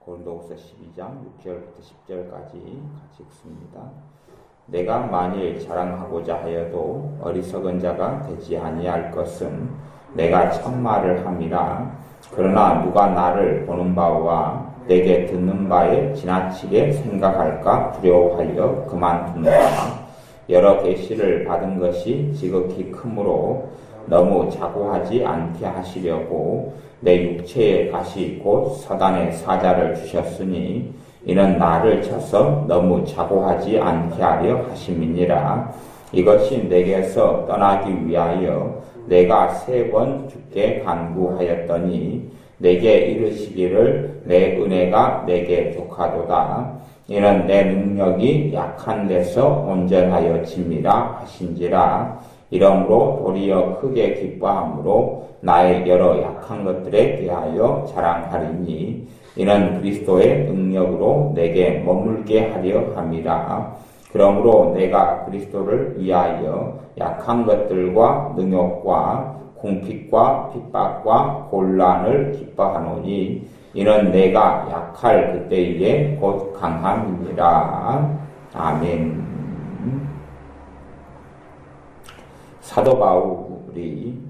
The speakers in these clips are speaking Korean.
고린도후서 12장 6절부터 10절까지 같이 읽습니다. 내가 만일 자랑하고자 하여도 어리석은 자가 되지 아니할 것은 내가 참말을 함이라. 그러나 누가 나를 보는 바와 내게 듣는 바에 지나치게 생각할까 두려워하여 그만둔다. 여러 계시를 받은 것이 지극히 크므로 너무 자고하지 않게 하시려고 내 육체에 다시 곧 사단의 사자를 주셨으니 이는 나를 쳐서 너무 자고하지 않게 하려 하심이니라. 이것이 내게서 떠나기 위하여 내가 3번 주께 간구하였더니 내게 이르시기를 내 은혜가 내게 족하도다. 이는 내 능력이 약한 데서 온전하여짐이라 하신지라. 이러므로 도리어 크게 기뻐함으로 나의 여러 약한 것들에 대하여 자랑하리니 이는 그리스도의 능력으로 내게 머물게 하려 함이라. 그러므로 내가 그리스도를 위하여 약한 것들과 능욕과 궁핍과 핍박과 곤란을 기뻐하노니 이는 내가 약할 그때에 곧 강함이니라. 아멘. 사도 바울이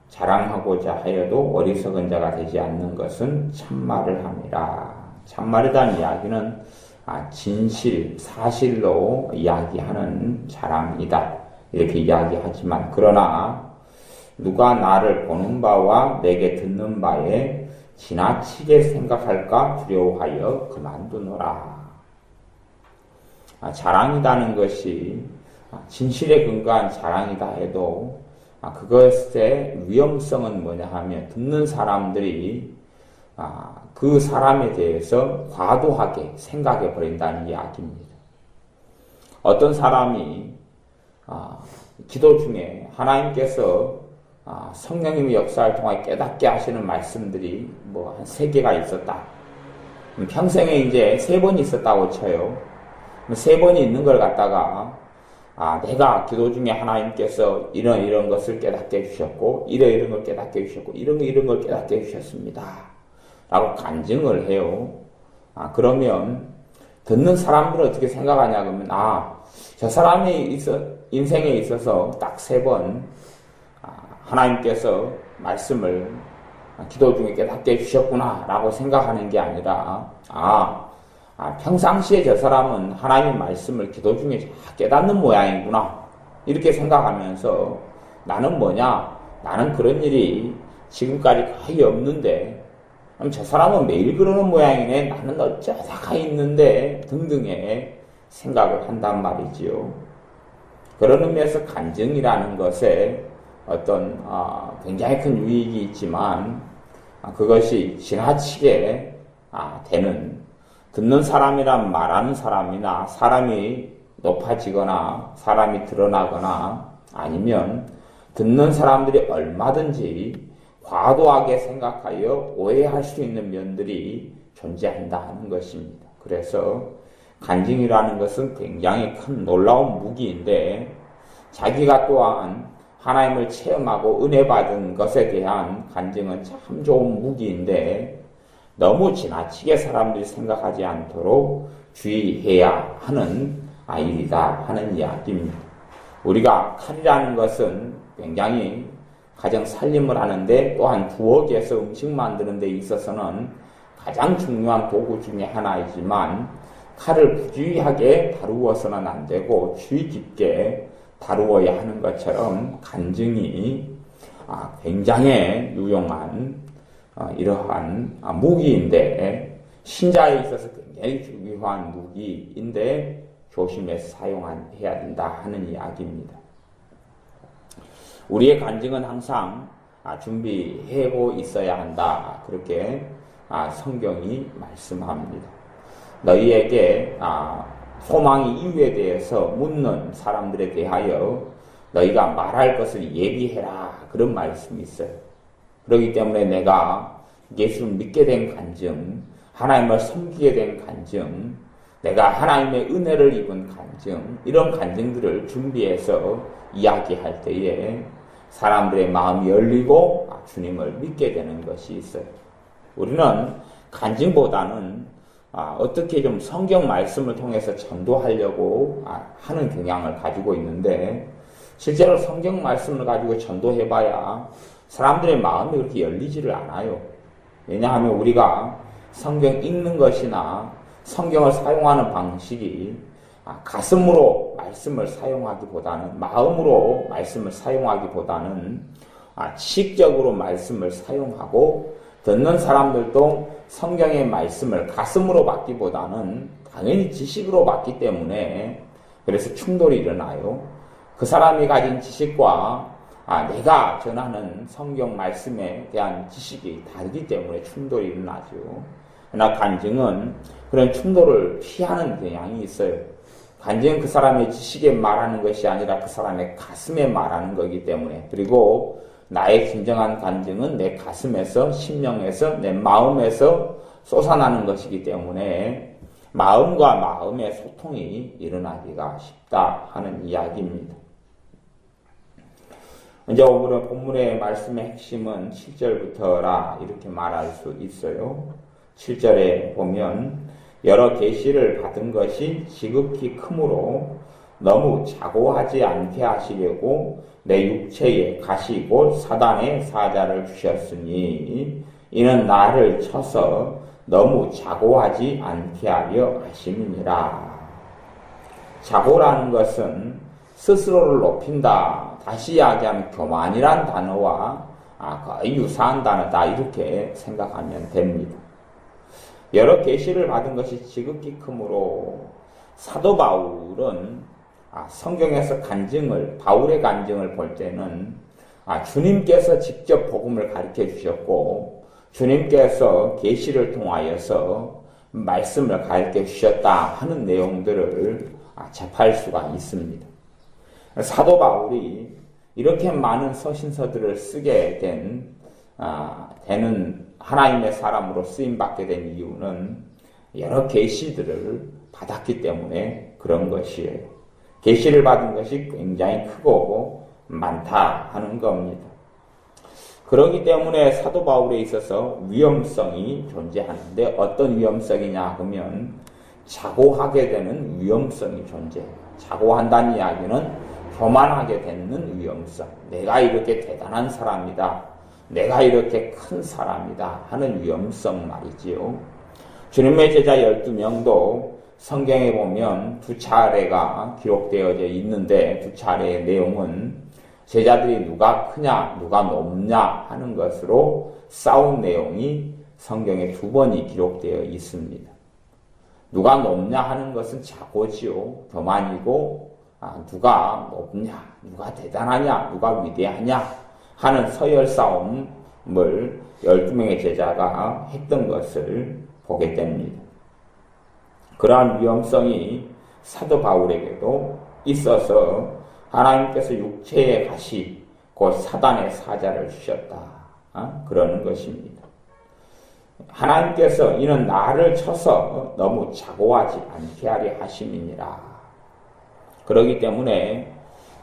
자랑하고자 하여도 어리석은 자가 되지 않는 것은 참말을 함이라. 참말이라는 이야기는 진실, 사실로 이야기하는 자랑이다. 이렇게 이야기하지만 그러나 누가 나를 보는 바와 내게 듣는 바에 지나치게 생각할까 두려워하여 그만두노라. 자랑이라는 것이 진실에 근거한 자랑이다 해도 그것의 위험성은 뭐냐 하면 듣는 사람들이 그 사람에 대해서 과도하게 생각해 버린다는 이야기입니다. 어떤 사람이 기도 중에 하나님께서 성령님의 역사를 통해 깨닫게 하시는 말씀들이 한 3개가 있었다. 평생에 이제 3번이 있었다고 쳐요. 3번이 있는 걸 갖다가 내가 기도 중에 하나님께서 이런 것을 깨닫게 해주셨고 이런 걸 깨닫게 해주셨고 이런 걸 깨닫게 해주셨습니다 라고 간증을 해요. 그러면 듣는 사람들은 어떻게 생각하냐 그러면 저 사람이 인생에 있어서 딱 3번 하나님께서 말씀을 기도 중에 깨닫게 해주셨구나 라고 생각하는 게 아니라 평상시에 저 사람은 하나님의 말씀을 기도 중에 깨닫는 모양이구나 이렇게 생각하면서 나는 나는 그런 일이 지금까지 거의 없는데 저 사람은 매일 그러는 모양이네 나는 어쩌다가 있는데 등등의 생각을 한단 말이지요. 그런 의미에서 간증이라는 것에 어떤 굉장히 큰 유익이 있지만 그것이 지나치게 되는 듣는 사람이란 말하는 사람이나 사람이 높아지거나 사람이 드러나거나 아니면 듣는 사람들이 얼마든지 과도하게 생각하여 오해할 수 있는 면들이 존재한다 하는 것입니다. 그래서 간증이라는 것은 굉장히 큰 놀라운 무기인데 자기가 또한 하나님을 체험하고 은혜 받은 것에 대한 간증은 참 좋은 무기인데 너무 지나치게 사람들이 생각하지 않도록 주의해야 하는 일이다 하는 이야기입니다. 우리가 칼이라는 것은 굉장히 가정 살림을 하는데 또한 부엌에서 음식 만드는 데 있어서는 가장 중요한 도구 중에 하나이지만 칼을 부주의하게 다루어서는 안 되고 주의 깊게 다루어야 하는 것처럼 간증이 굉장히 유용한 이러한 무기인데 신자에 있어서 굉장히 중요한 무기인데 조심해서 사용해야 된다 하는 이야기입니다. 우리의 간증은 항상 준비하고 있어야 한다 그렇게 성경이 말씀합니다. 너희에게 소망의 이유에 대해서 묻는 사람들에 대하여 너희가 말할 것을 예비해라 그런 말씀이 있어요. 그렇기 때문에 내가 예수를 믿게 된 간증, 하나님을 섬기게 된 간증, 내가 하나님의 은혜를 입은 간증, 이런 간증들을 준비해서 이야기할 때에 사람들의 마음이 열리고 주님을 믿게 되는 것이 있어요. 우리는 간증보다는 어떻게 좀 성경 말씀을 통해서 전도하려고 하는 경향을 가지고 있는데, 실제로 성경 말씀을 가지고 전도해봐야 사람들의 마음이 그렇게 열리지를 않아요. 왜냐하면 우리가 성경 읽는 것이나 성경을 사용하는 방식이 가슴으로 말씀을 사용하기보다는, 마음으로 말씀을 사용하기보다는 지식적으로 말씀을 사용하고, 듣는 사람들도 성경의 말씀을 가슴으로 받기보다는 당연히 지식으로 받기 때문에, 그래서 충돌이 일어나요. 그 사람이 가진 지식과 내가 전하는 성경 말씀에 대한 지식이 다르기 때문에 충돌이 일어나죠. 그러나 간증은 그런 충돌을 피하는 경향이 있어요. 간증은 그 사람의 지식에 말하는 것이 아니라 그 사람의 가슴에 말하는 거기 때문에, 그리고 나의 진정한 간증은 내 가슴에서, 심령에서, 내 마음에서 솟아나는 것이기 때문에 마음과 마음의 소통이 일어나기가 쉽다 하는 이야기입니다. 이제 오늘 본문의 말씀의 핵심은 7절부터라 이렇게 말할 수 있어요. 7절에 보면 여러 계시를 받은 것이 지극히 크므로 너무 자고하지 않게 하시려고 내 육체에 가시 곧 사단의 사자를 주셨으니 이는 나를 쳐서 너무 자고하지 않게 하려 하심이니라. 자고라는 것은 스스로를 높인다, 다시 이야기하면 교만이란 단어와 거의 유사한 단어다 이렇게 생각하면 됩니다. 여러 계시를 받은 것이 지극히 크므로, 사도 바울은 성경에서 바울의 간증을 볼 때는 주님께서 직접 복음을 가르쳐 주셨고, 주님께서 계시를 통하여서 말씀을 가르쳐 주셨다 하는 내용들을 접할 수가 있습니다. 사도 바울이 이렇게 많은 서신서들을 쓰게 되는 하나님의 사람으로 쓰임받게 된 이유는 여러 계시들을 받았기 때문에 그런 것이에요. 계시를 받은 것이 굉장히 크고 많다 하는 겁니다. 그렇기 때문에 사도 바울에 있어서 위험성이 존재하는데, 어떤 위험성이냐 하면 자고하게 되는 위험성이 존재해요. 자고한다는 이야기는 교만하게 되는 위험성. 내가 이렇게 대단한 사람이다, 내가 이렇게 큰 사람이다 하는 위험성 말이지요. 주님의 제자 12명도 성경에 보면 두 차례가 기록되어져 있는데, 두 차례의 내용은 제자들이 누가 크냐 누가 높냐 하는 것으로 싸운 내용이 성경에 2번이 기록되어 있습니다. 누가 높냐 하는 것은 자고지요, 교만이고, 누가 높냐, 누가 대단하냐, 누가 위대하냐 하는 서열 싸움을 12명의 제자가 했던 것을 보게 됩니다. 그러한 위험성이 사도 바울에게도 있어서 하나님께서 육체의 가시 곧 사단의 사자를 주셨다 그러는 것입니다. 하나님께서 이는 나를 쳐서 너무 자고하지 않게 하려 하심이니라. 그렇기 때문에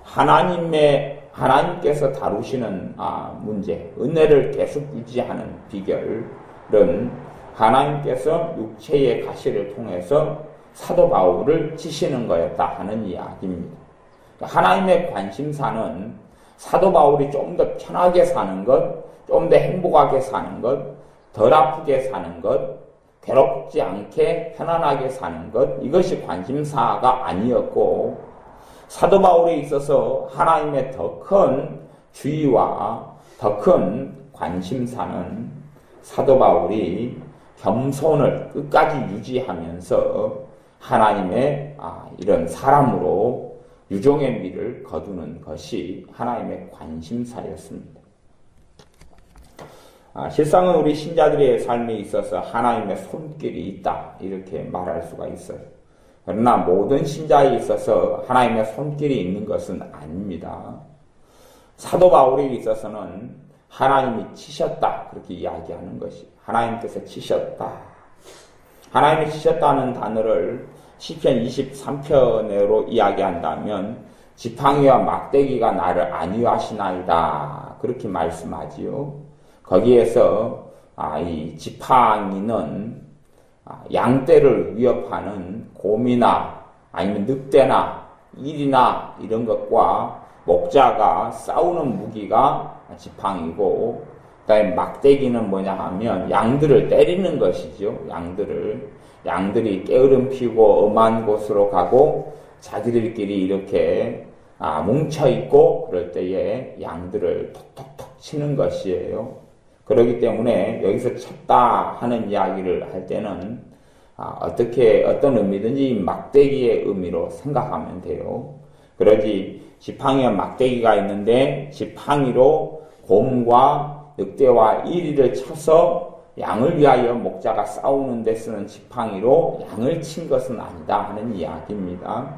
하나님께서 다루시는 문제, 은혜를 계속 유지하는 비결은 하나님께서 육체의 가시를 통해서 사도 바울을 치시는 거였다 하는 이야기입니다. 하나님의 관심사는 사도 바울이 좀 더 편하게 사는 것, 좀 더 행복하게 사는 것, 덜 아프게 사는 것, 괴롭지 않게 편안하게 사는 것, 이것이 관심사가 아니었고, 사도 바울에 있어서 하나님의 더 큰 주의와 더 큰 관심사는 사도 바울이 겸손을 끝까지 유지하면서 하나님의 이런 사람으로 유종의 미를 거두는 것이 하나님의 관심사였습니다. 실상은 우리 신자들의 삶에 있어서 하나님의 손길이 있다 이렇게 말할 수가 있어요. 그러나 모든 신자에 있어서 하나님의 손길이 있는 것은 아닙니다. 사도 바울에 있어서는 하나님이 치셨다 그렇게 이야기하는 것이, 하나님께서 치셨다. 하나님이 치셨다는 단어를 시편 23편으로 이야기한다면 지팡이와 막대기가 나를 안위하시나이다 그렇게 말씀하지요. 거기에서 이 지팡이는 양떼를 위협하는 곰이나 아니면 늑대나 일이나 이런 것과 목자가 싸우는 무기가 지팡이고, 그다음에 막대기는 뭐냐 하면 양들을 때리는 것이죠. 양들이 게으름 피우고 엄한 곳으로 가고 자기들끼리 이렇게 뭉쳐있고 그럴 때에 양들을 톡톡톡 치는 것이에요. 그렇기 때문에 여기서 쳤다 하는 이야기를 할 때는 어떤 의미든지 막대기의 의미로 생각하면 돼요. 그러지 지팡이와 막대기가 있는데 지팡이로 곰과 늑대와 이리를 쳐서 양을 위하여 목자가 싸우는 데 쓰는 지팡이로 양을 친 것은 아니다 하는 이야기입니다.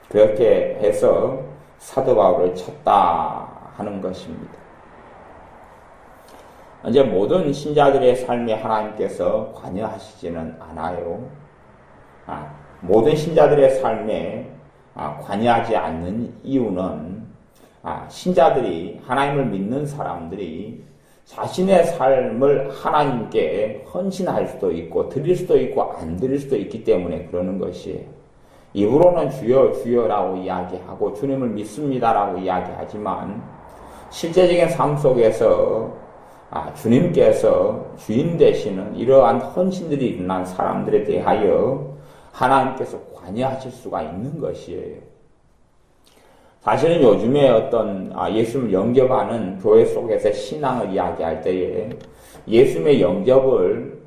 그렇게 해서 사도 바울을 쳤다 하는 것입니다. 이제 모든 신자들의 삶에 하나님께서 관여하시지는 않아요. 모든 신자들의 삶에 관여하지 않는 이유는 신자들이, 하나님을 믿는 사람들이 자신의 삶을 하나님께 헌신할 수도 있고 드릴 수도 있고 안 드릴 수도 있기 때문에 그러는 것이에요. 입으로는 주여 주여라고 이야기하고 주님을 믿습니다라고 이야기하지만 실제적인 삶 속에서 주님께서 주인 되시는 이러한 헌신들이 일어난 사람들에 대하여 하나님께서 관여하실 수가 있는 것이에요. 사실은 요즘에 어떤 예수님을 영접하는 교회 속에서 신앙을 이야기할 때에 예수님의 영접을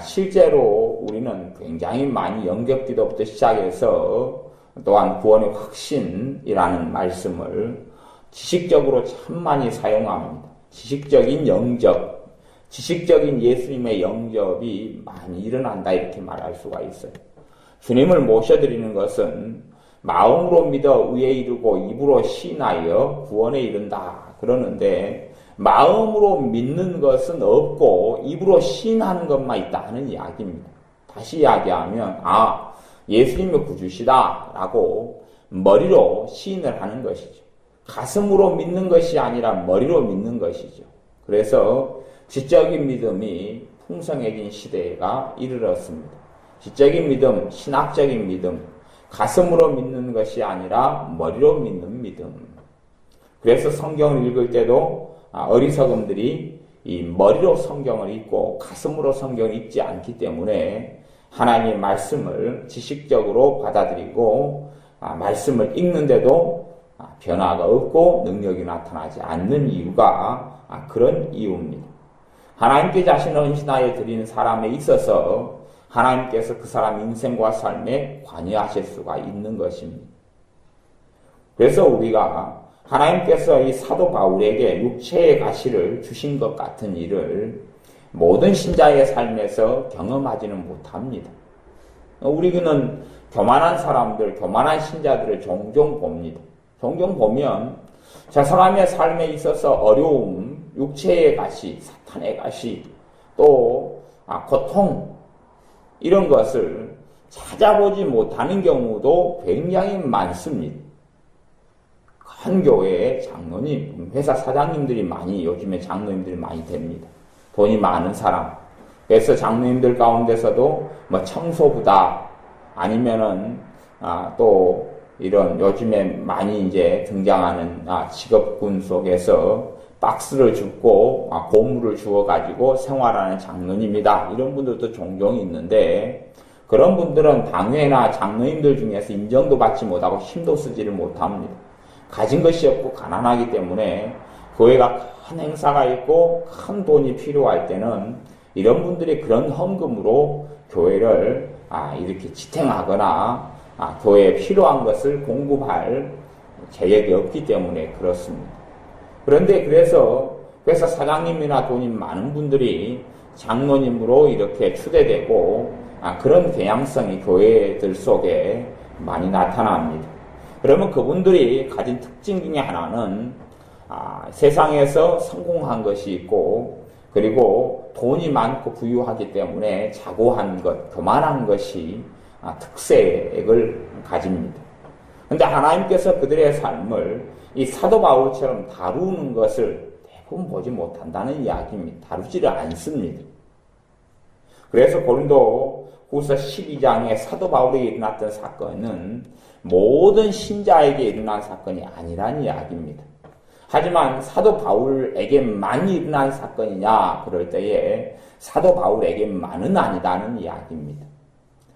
실제로 우리는 굉장히 많이 영접 기도부터 시작해서 또한 구원의 확신이라는 말씀을 지식적으로 참 많이 사용합니다. 지식적인 영접, 지식적인 예수님의 영접이 많이 일어난다 이렇게 말할 수가 있어요. 주님을 모셔드리는 것은 마음으로 믿어 의에 이르고 입으로 시인하여 구원에 이른다 그러는데 마음으로 믿는 것은 없고 입으로 시인하는 것만 있다 하는 이야기입니다. 다시 이야기하면 예수님이 구주시다 라고 머리로 시인을 하는 것이죠. 가슴으로 믿는 것이 아니라 머리로 믿는 것이죠. 그래서 지적인 믿음이 풍성해진 시대가 이르렀습니다. 지적인 믿음, 신학적인 믿음, 가슴으로 믿는 것이 아니라 머리로 믿는 믿음. 그래서 성경을 읽을 때도 어리석음들이 이 머리로 성경을 읽고 가슴으로 성경을 읽지 않기 때문에 하나님의 말씀을 지식적으로 받아들이고 말씀을 읽는데도 변화가 없고 능력이 나타나지 않는 이유가 그런 이유입니다. 하나님께 자신을 헌신하여 드리는 사람에 있어서 하나님께서 그 사람 인생과 삶에 관여하실 수가 있는 것입니다. 그래서 우리가 하나님께서 이 사도 바울에게 육체의 가시를 주신 것 같은 일을 모든 신자의 삶에서 경험하지는 못합니다. 우리는 교만한 사람들, 교만한 신자들을 종종 봅니다. 종종 보면 저 사람의 삶에 있어서 어려움, 육체의 가시, 사탄의 가시, 또 고통 이런 것을 찾아보지 못하는 경우도 굉장히 많습니다. 큰 교회의 장로님, 회사 사장님들이 요즘에 장로님들이 많이 됩니다. 돈이 많은 사람. 그래서 장로님들 가운데서도 청소부다, 아니면은, 또, 이런 요즘에 많이 이제 등장하는 직업군 속에서 박스를 줍고 고물을 주어가지고 생활하는 장로님이다. 이런 분들도 종종 있는데 그런 분들은 당회나 장로님들 중에서 인정도 받지 못하고 힘도 쓰지를 못합니다. 가진 것이 없고 가난하기 때문에 교회가 큰 행사가 있고 큰 돈이 필요할 때는 이런 분들이 그런 헌금으로 교회를 이렇게 지탱하거나 교회에 필요한 것을 공급할 계획이 없기 때문에 그렇습니다. 그런데 그래서 회사 사장님이나 돈이 많은 분들이 장로님으로 이렇게 추대되고 그런 경향성이 교회들 속에 많이 나타납니다. 그러면 그분들이 가진 특징 중에 하나는 세상에서 성공한 것이 있고 그리고 돈이 많고 부유하기 때문에 자고한 것, 교만한 것이 특색을 가집니다. 그런데 하나님께서 그들의 삶을 이 사도 바울처럼 다루는 것을 조금 보지 못한다는 이야기입니다. 다루지를 않습니다. 그래서 고린도 후서 12장에 사도 바울에게 일어났던 사건은 모든 신자에게 일어난 사건이 아니란 이야기입니다. 하지만 사도 바울에게만 일어난 사건이냐 그럴 때에 사도 바울에게만은 아니다는 이야기입니다.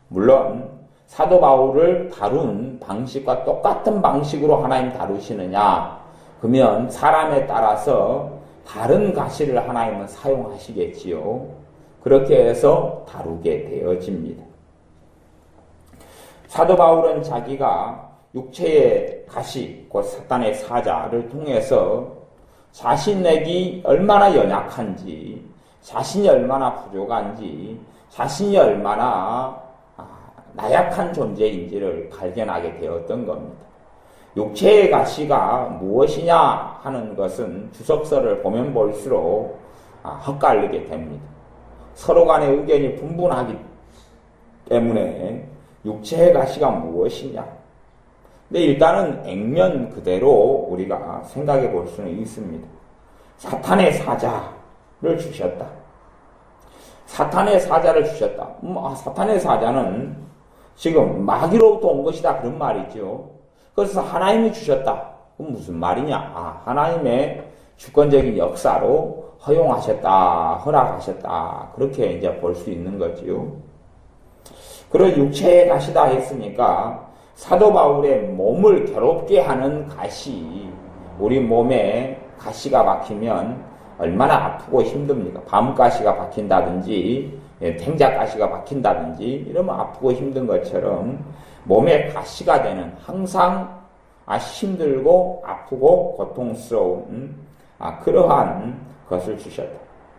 물론 사도 바울을 다룬 방식과 똑같은 방식으로 하나님 다루시느냐 그러면 사람에 따라서 다른 가시를 하나님은 사용하시겠지요. 그렇게 해서 다루게 되어집니다. 사도 바울은 자기가 육체의 가시, 곧 사탄의 사자를 통해서 자신에게 얼마나 연약한지, 자신이 얼마나 부족한지, 자신이 얼마나 나약한 존재인지를 발견하게 되었던 겁니다. 육체의 가시가 무엇이냐 하는 것은 주석서를 보면 볼수록 헛갈리게 됩니다. 서로 간의 의견이 분분하기 때문에 육체의 가시가 무엇이냐. 근데 일단은 액면 그대로 우리가 생각해 볼 수는 있습니다. 사탄의 사자를 주셨다. 사탄의 사자를 주셨다. 사탄의 사자는 지금 마귀로부터 온 것이다 그런 말이죠. 그래서 하나님이 주셨다. 그럼 무슨 말이냐? 하나님의 주권적인 역사로 허용하셨다, 허락하셨다. 그렇게 이제 볼 수 있는 거지요. 그런 육체의 가시다 했으니까 사도 바울의 몸을 괴롭게 하는 가시, 우리 몸에 가시가 박히면 얼마나 아프고 힘듭니까? 밤가시가 박힌다든지 탱자가시가 박힌다든지 이러면 아프고 힘든 것처럼 몸에 가시가 되는 항상 힘들고 아프고 고통스러운 그러한 것을 주셨다.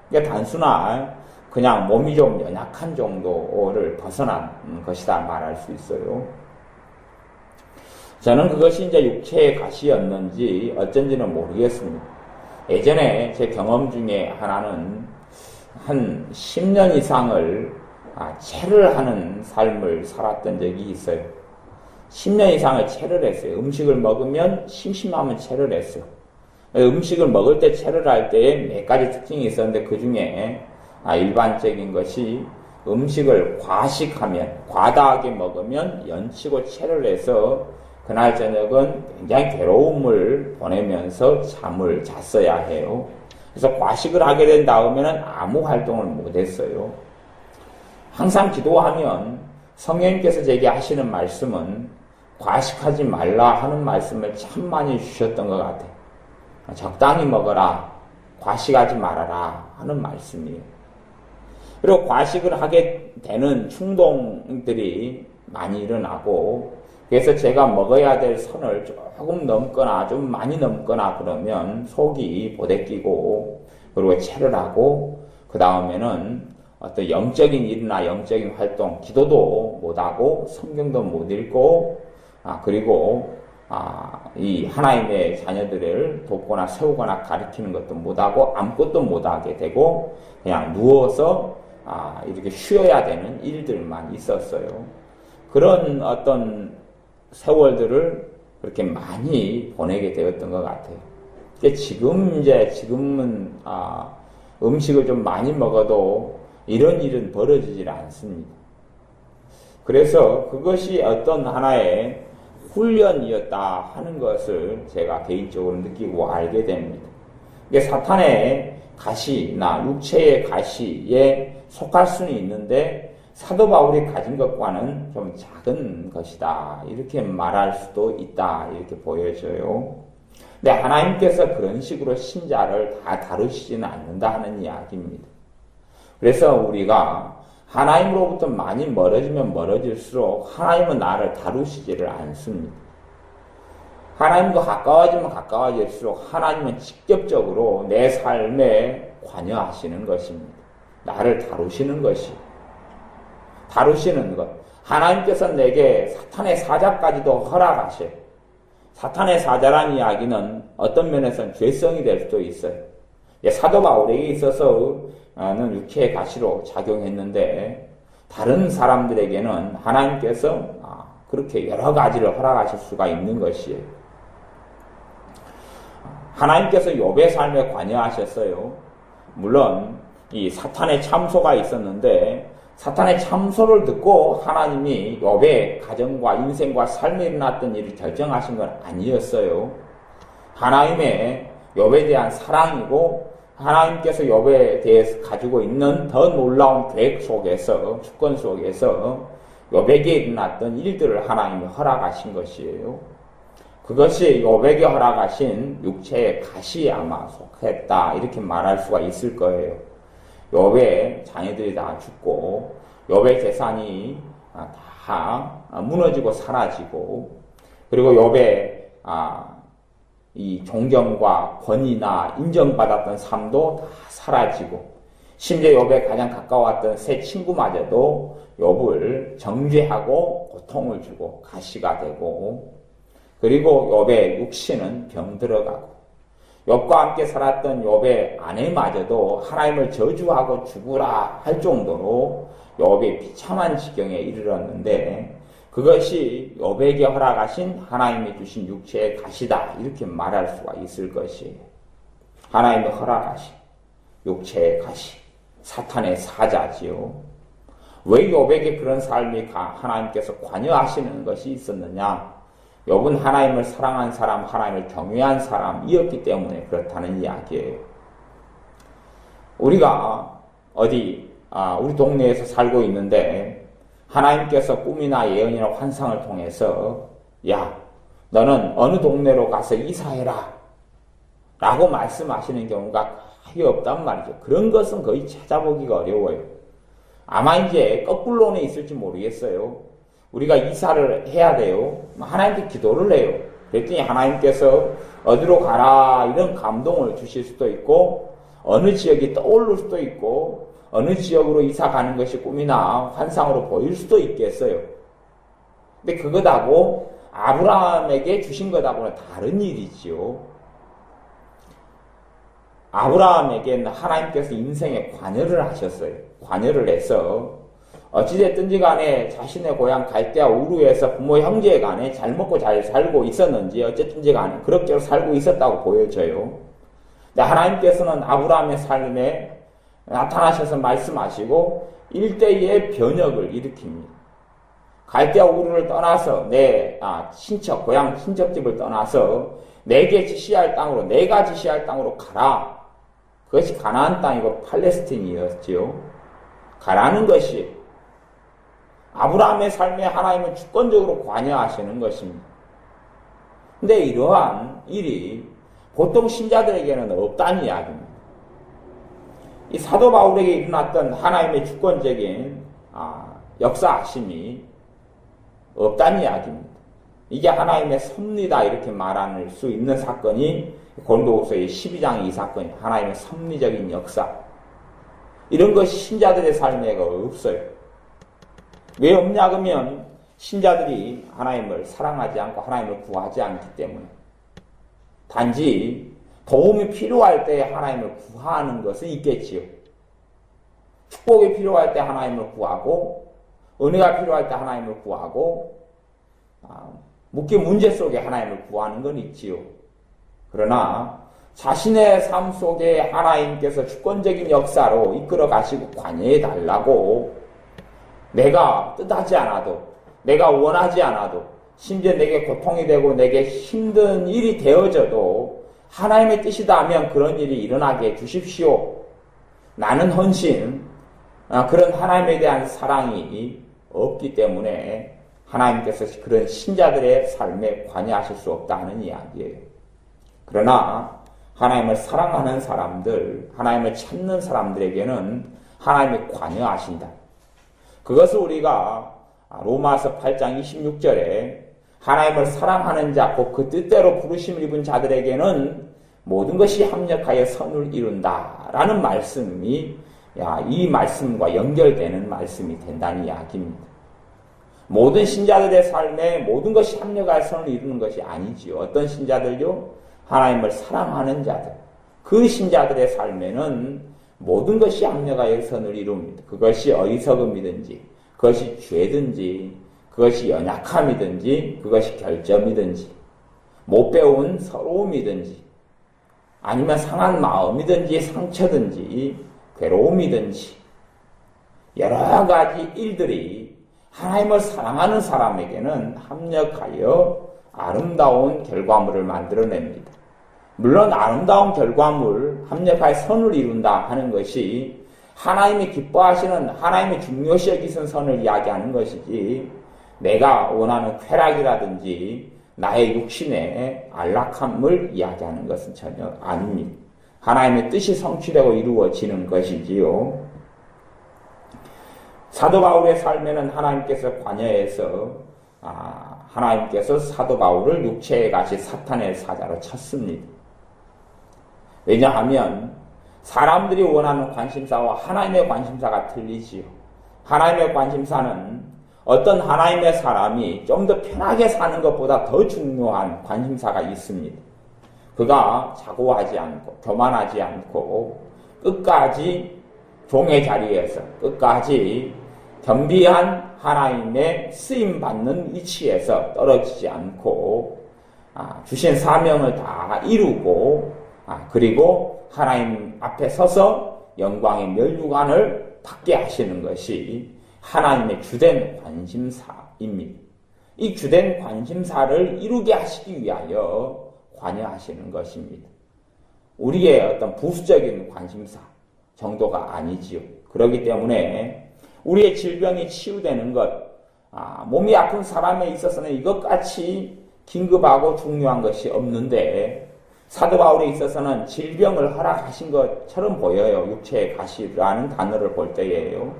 그러니까 단순한 그냥 몸이 좀 연약한 정도를 벗어난 것이다 말할 수 있어요. 저는 그것이 이제 육체의 가시였는지 어쩐지는 모르겠습니다. 예전에 제 경험 중에 하나는 한 10년 이상을 체를 하는 삶을 살았던 적이 있어요. 10년 이상을 체를 했어요. 음식을 먹으면 심심하면 체를 했어요. 음식을 먹을 때 체를 할 때에 몇 가지 특징이 있었는데 그 중에 일반적인 것이 음식을 과식하면 과다하게 먹으면 연치고 체를 해서 그날 저녁은 굉장히 괴로움을 보내면서 잠을 잤어야 해요. 그래서 과식을 하게 된 다음에는 아무 활동을 못했어요. 항상 기도하면 성령님께서 제게 하시는 말씀은 과식하지 말라 하는 말씀을 참 많이 주셨던 것 같아요. 적당히 먹어라, 과식하지 말아라 하는 말씀이에요. 그리고 과식을 하게 되는 충동들이 많이 일어나고, 그래서 제가 먹어야 될 선을 조금 넘거나 좀 많이 넘거나 그러면 속이 보대끼고, 그리고 체를 하고, 그 다음에는 어떤 영적인 일이나 영적인 활동, 기도도 못하고 성경도 못 읽고, 그리고 이 하나님의 자녀들을 돕거나 세우거나 가르치는 것도 못하고 아무것도 못하게 되고 그냥 누워서 이렇게 쉬어야 되는 일들만 있었어요. 그런 어떤 세월들을 그렇게 많이 보내게 되었던 것 같아요. 지금은 음식을 좀 많이 먹어도 이런 일은 벌어지질 않습니다. 그래서 그것이 어떤 하나의 훈련이었다 하는 것을 제가 개인적으로 느끼고 알게 됩니다. 이게 사탄의 가시나 육체의 가시에 속할 수는 있는데 사도 바울이 가진 것과는 좀 작은 것이다. 이렇게 말할 수도 있다. 이렇게 보여져요. 근데 하나님께서 그런 식으로 신자를 다 다루시지는 않는다 하는 이야기입니다. 그래서 우리가 하나님으로부터 많이 멀어지면 멀어질수록 하나님은 나를 다루시지를 않습니다. 하나님과 가까워지면 가까워질수록 하나님은 직접적으로 내 삶에 관여하시는 것입니다. 나를 다루시는 것이. 다루시는 것. 하나님께서 내게 사탄의 사자까지도 허락하셔요. 사탄의 사자라는 이야기는 어떤 면에서는 죄성이 될 수도 있어요. 사도 바울에게 있어서는 육체의 가시로 작용했는데 다른 사람들에게는 하나님께서 그렇게 여러 가지를 허락하실 수가 있는 것이에요. 하나님께서 욥의 삶에 관여하셨어요. 물론 이 사탄의 참소가 있었는데 사탄의 참소를 듣고 하나님이 욥의 가정과 인생과 삶에 일어났던 일을 결정하신 건 아니었어요. 하나님의 욥에 대한 사랑이고 하나님께서 욥에 대해서 가지고 있는 더 놀라운 계획 속에서, 주권 속에서 욥에게 일어났던 일들을 하나님이 허락하신 것이에요. 그것이 욥에게 허락하신 육체의 가시에 아마 속했다 이렇게 말할 수가 있을 거예요. 욥의 자녀들이 다 죽고 욥의 재산이 다 무너지고 사라지고 그리고 욥의 이 존경과 권위나 인정받았던 삶도 다 사라지고 심지어 욥에 가장 가까웠던 세 친구마저도 욥을 정죄하고 고통을 주고 가시가 되고 그리고 욥의 육신은 병들어가고 욥과 함께 살았던 욥의 아내마저도 하나님을 저주하고 죽으라 할 정도로 욥이 비참한 지경에 이르렀는데 그것이 욥에게 허락하신 하나님이 주신 육체의 가시다 이렇게 말할 수가 있을 것이에요. 하나님이 허락하신 육체의 가시, 사탄의 사자지요. 왜 욥에게 그런 삶이 하나님께서 관여하시는 것이 있었느냐? 욥은 하나님을 사랑한 사람, 하나님을 경외한 사람이었기 때문에 그렇다는 이야기예요. 우리가 우리 동네에서 살고 있는데 하나님께서 꿈이나 예언이나 환상을 통해서 야, 너는 어느 동네로 가서 이사해라 라고 말씀하시는 경우가 거의 없단 말이죠. 그런 것은 거의 찾아보기가 어려워요. 아마 이제 거꾸로는 있을지 모르겠어요. 우리가 이사를 해야 돼요. 하나님께 기도를 해요. 그랬더니 하나님께서 어디로 가라 이런 감동을 주실 수도 있고 어느 지역이 떠오를 수도 있고 어느 지역으로 이사 가는 것이 꿈이나 환상으로 보일 수도 있겠어요. 근데 그것하고 아브라함에게 주신 것하고는 다른 일이지요. 아브라함에게는 하나님께서 인생에 관여를 하셨어요. 관여를 해서 어찌됐든지 간에 자신의 고향 갈대아 우르에서 부모 형제 간에 잘 먹고 잘 살고 있었는지 어쨌든지 간에 그렇게 살고 있었다고 보여져요. 근데 하나님께서는 아브라함의 삶에 나타나셔서 말씀하시고 일대의 변혁을 일으킵니다. 갈대아 우르를 떠나서 내 친척, 고향 친척집을 떠나서 내게 지시할 땅으로, 내가 지시할 땅으로 가라. 그것이 가나안 땅이고 팔레스틴이었지요. 가라는 것이 아브라함의 삶에 하나님은 주권적으로 관여하시는 것입니다. 근데 이러한 일이 보통 신자들에게는 없다는 이야기입니다. 이 사도 바울에게 일어났던 하나님의 주권적인 역사하심이 없다는 이야기입니다. 이게 하나님의 섭리다 이렇게 말할 수 있는 사건이 고린도후서의 12장 이 사건이 하나님의 섭리적인 역사. 이런 것이 신자들의 삶에가 없어요. 왜 없냐 그러면 신자들이 하나님을 사랑하지 않고 하나님을 구하지 않기 때문에 단지 도움이 필요할 때 하나님을 구하는 것은 있겠지요. 축복이 필요할 때 하나님을 구하고 은혜가 필요할 때 하나님을 구하고 묶인 문제 속에 하나님을 구하는 건 있지요. 그러나 자신의 삶 속에 하나님께서 주권적인 역사로 이끌어 가시고 관여해 달라고 내가 뜻하지 않아도 내가 원하지 않아도 심지어 내게 고통이 되고 내게 힘든 일이 되어져도 하나님의 뜻이다 하면 그런 일이 일어나게 해주십시오. 나는 헌신, 그런 하나님에 대한 사랑이 없기 때문에 하나님께서 그런 신자들의 삶에 관여하실 수 없다는 이야기예요. 그러나 하나님을 사랑하는 사람들, 하나님을 찾는 사람들에게는 하나님이 관여하신다. 그것을 우리가 로마서 8장 26절에 하나님을 사랑하는 자, 곧 그 뜻대로 부르심을 입은 자들에게는 모든 것이 합력하여 선을 이룬다 라는 말씀이 이 말씀과 연결되는 말씀이 된다는 이야기입니다. 모든 신자들의 삶에 모든 것이 합력하여 선을 이루는 것이 아니지요. 어떤 신자들요? 하나님을 사랑하는 자들. 그 신자들의 삶에는 모든 것이 합력하여 선을 이룹니다. 그것이 어리석음이든지 그것이 죄든지 그것이 연약함이든지 그것이 결점이든지 못 배운 서러움이든지 아니면 상한 마음이든지 상처든지 괴로움이든지 여러 가지 일들이 하나님을 사랑하는 사람에게는 합력하여 아름다운 결과물을 만들어냅니다. 물론 아름다운 결과물, 합력하여 선을 이룬다 하는 것이 하나님이 기뻐하시는, 하나님이 중요시 여기신 선을 이야기하는 것이지 내가 원하는 쾌락이라든지 나의 육신의 안락함을 이야기하는 것은 전혀 아닙니다. 하나님의 뜻이 성취되고 이루어지는 것이지요. 사도 바울의 삶에는 하나님께서 관여해서 하나님께서 사도 바울을 육체에 가시 사탄의 사자로 쳤습니다. 왜냐하면 사람들이 원하는 관심사와 하나님의 관심사가 틀리지요. 하나님의 관심사는 어떤 하나님의 사람이 좀 더 편하게 사는 것보다 더 중요한 관심사가 있습니다. 그가 자고하지 않고 교만하지 않고 끝까지 종의 자리에서 끝까지 겸비한 하나님의 쓰임받는 위치에서 떨어지지 않고 주신 사명을 다 이루고 그리고 하나님 앞에 서서 영광의 면류관을 받게 하시는 것이 하나님의 주된 관심사입니다. 이 주된 관심사를 이루게 하시기 위하여 관여하시는 것입니다. 우리의 어떤 부수적인 관심사 정도가 아니지요. 그렇기 때문에 우리의 질병이 치유되는 것, 몸이 아픈 사람에 있어서는 이것같이 긴급하고 중요한 것이 없는데 사도 바울에 있어서는 질병을 허락하신 것처럼 보여요. 육체의 가시라는 단어를 볼 때에요.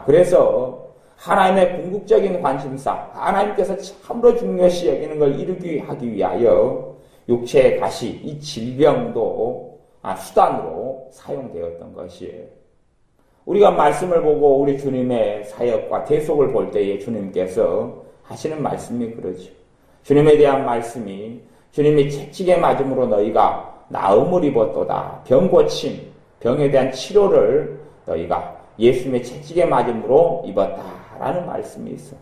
그래서 하나님의 궁극적인 관심사, 하나님께서 참으로 중요시 여기는 걸 이루기 하기 위하여 육체의 가시, 이 질병도 수단으로 사용되었던 것이에요. 우리가 말씀을 보고 우리 주님의 사역과 대속을 볼 때에 주님께서 하시는 말씀이 그러죠. 주님에 대한 말씀이 주님이 채찍에 맞음으로 너희가 나음을 입었도다. 병 고침, 병에 대한 치료를 너희가 예수님의 채찍에 맞음으로 입었다라는 말씀이 있어요.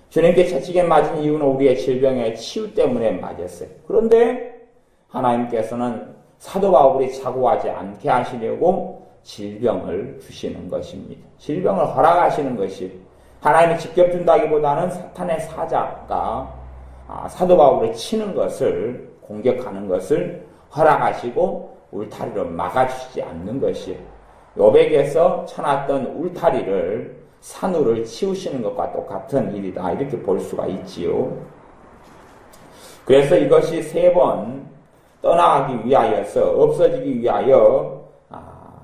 주님께 채찍에 맞은 이유는 우리의 질병의 치유 때문에 맞았어요. 그런데 하나님께서는 사도 바울이 사고하지 않게 하시려고 질병을 주시는 것입니다. 질병을 허락하시는 것이 하나님이 직접 준다기보다는 사탄의 사자가 사도 바울을 치는 것을, 공격하는 것을 허락하시고 울타리로 막아주시지 않는 것이에요. 요백에서 쳐놨던 울타리를, 산울을 치우시는 것과 똑같은 일이다, 이렇게 볼 수가 있지요. 그래서 이것이 3번 떠나가기 위하여서, 없어지기 위하여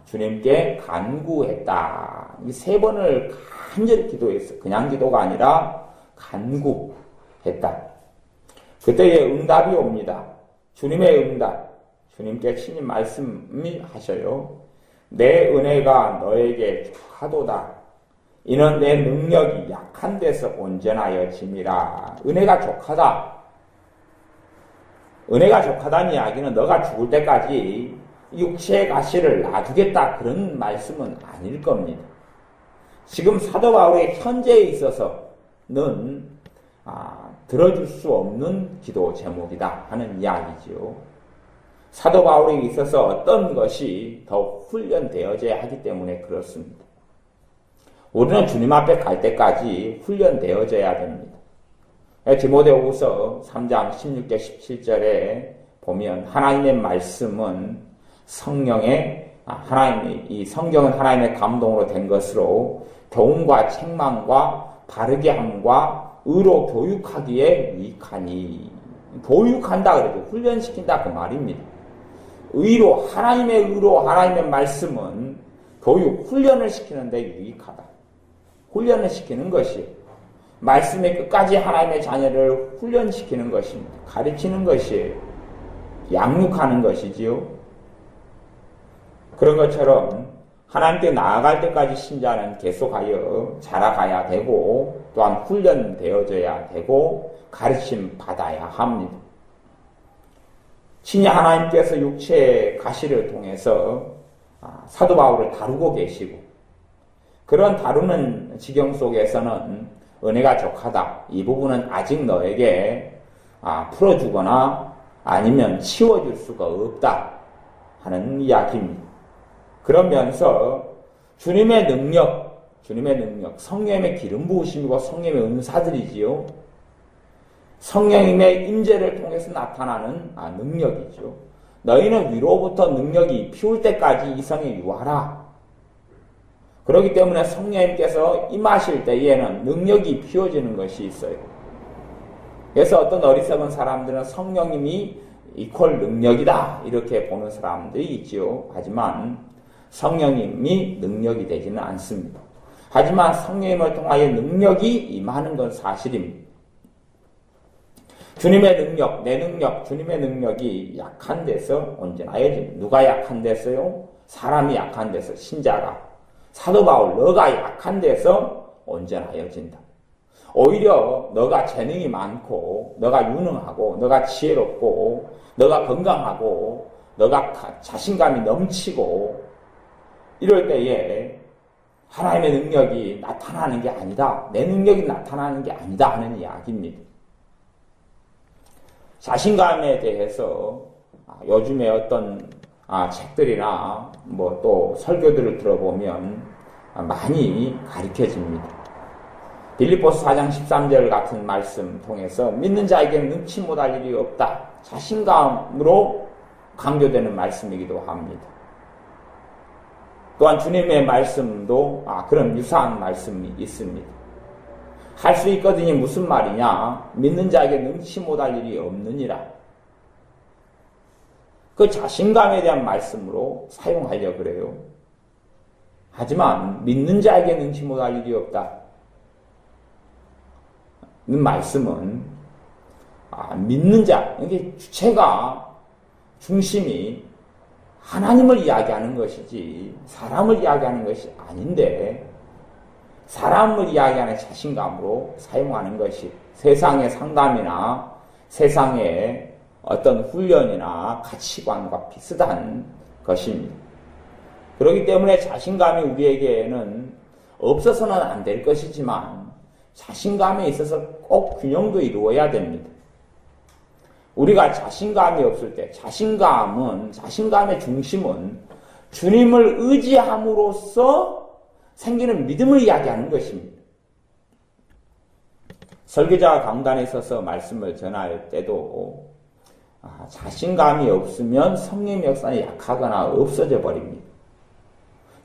주님께 간구했다. 이 3번을 간절히 기도했어. 그냥 기도가 아니라 간구했다. 그때의 응답이 옵니다. 주님의 응답. 주님께 친히 말씀하셔요. 내 은혜가 너에게 족하도다. 이는 내 능력이 약한 데서 온전하여 짐이라. 은혜가 족하다. 은혜가 족하다는 이야기는 너가 죽을 때까지 육체의 가시를 놔두겠다, 그런 말씀은 아닐 겁니다. 지금 사도 바울의 현재에 있어서는 들어줄 수 없는 기도 제목이다 하는 이야기죠. 사도 바울에 있어서 어떤 것이 더 훈련되어져야 하기 때문에 그렇습니다. 우리는 주님 앞에 갈 때까지 훈련되어져야 됩니다. 디모데후서 3장 16절 17절에 보면 하나님의 말씀은 이 성경은 하나님의 감동으로 된 것으로 교훈과 책망과 바르게 함과 의로 교육하기에 유익하니. 교육한다 그래도 훈련시킨다 그 말입니다. 하나님의 의로, 하나님의 말씀은 교육, 훈련을 시키는데 유익하다. 훈련을 시키는 것이에요. 말씀의 끝까지 하나님의 자녀를 훈련시키는 것입니다. 가르치는 것이에요. 양육하는 것이지요. 그런 것처럼 하나님께 나아갈 때까지 신자는 계속하여 자라가야 되고 또한 훈련되어져야 되고 가르침 받아야 합니다. 친히 하나님께서 육체의 가시를 통해서 사도 바울을 다루고 계시고 그런 다루는 지경 속에서는 은혜가 족하다. 이 부분은 아직 너에게 풀어주거나 아니면 치워줄 수가 없다 하는 이야기입니다. 그러면서 주님의 능력, 성령님의 기름 부으심이고 성령님의 은사들이지요. 성령님의 임재를 통해서 나타나는 능력이죠. 너희는 위로부터 능력이 피울 때까지 이성에 유하라. 그렇기 때문에 성령님께서 임하실 때에는 능력이 피워지는 것이 있어요. 그래서 어떤 어리석은 사람들은 성령님이 이퀄 능력이다 이렇게 보는 사람들이 있지요. 하지만 성령님이 능력이 되지는 않습니다. 하지만 성령님을 통하여 능력이 임하는 건 사실입니다. 주님의 능력, 내 능력, 주님의 능력이 약한 데서 온전하여집니다. 누가 약한 데서요? 사람이 약한 데서, 신자가. 사도 바울, 너가 약한 데서 온전하여진다. 오히려 너가 재능이 많고, 너가 유능하고, 너가 지혜롭고, 너가 건강하고, 너가 자신감이 넘치고, 이럴 때에 하나님의 능력이 나타나는 게 아니다. 내 능력이 나타나는 게 아니다 하는 이야기입니다. 자신감에 대해서 요즘에 어떤 책들이나 뭐 또 설교들을 들어보면 많이 가르쳐집니다. 빌립보서 4장 13절 같은 말씀 통해서 믿는 자에게는 능치 못할 일이 없다. 자신감으로 강조되는 말씀이기도 합니다. 또한 주님의 말씀도 그런 유사한 말씀이 있습니다. 할 수 있거든요. 무슨 말이냐? 믿는 자에게 능치 못할 일이 없느니라. 그 자신감에 대한 말씀으로 사용하려고 그래요. 하지만 믿는 자에게 능치 못할 일이 없다. 이 말씀은 믿는 자, 이게 주체가 중심이 하나님을 이야기하는 것이지 사람을 이야기하는 것이 아닌데 사람을 이야기하는 자신감으로 사용하는 것이 세상의 상담이나 세상의 어떤 훈련이나 가치관과 비슷한 것입니다. 그렇기 때문에 자신감이 우리에게는 없어서는 안 될 것이지만 자신감에 있어서 꼭 균형도 이루어야 됩니다. 우리가 자신감이 없을 때 자신감의 중심은 주님을 의지함으로써 생기는 믿음을 이야기하는 것입니다. 설교자가 강단에 서서 말씀을 전할 때도 자신감이 없으면 성령의 역사는 약하거나 없어져 버립니다.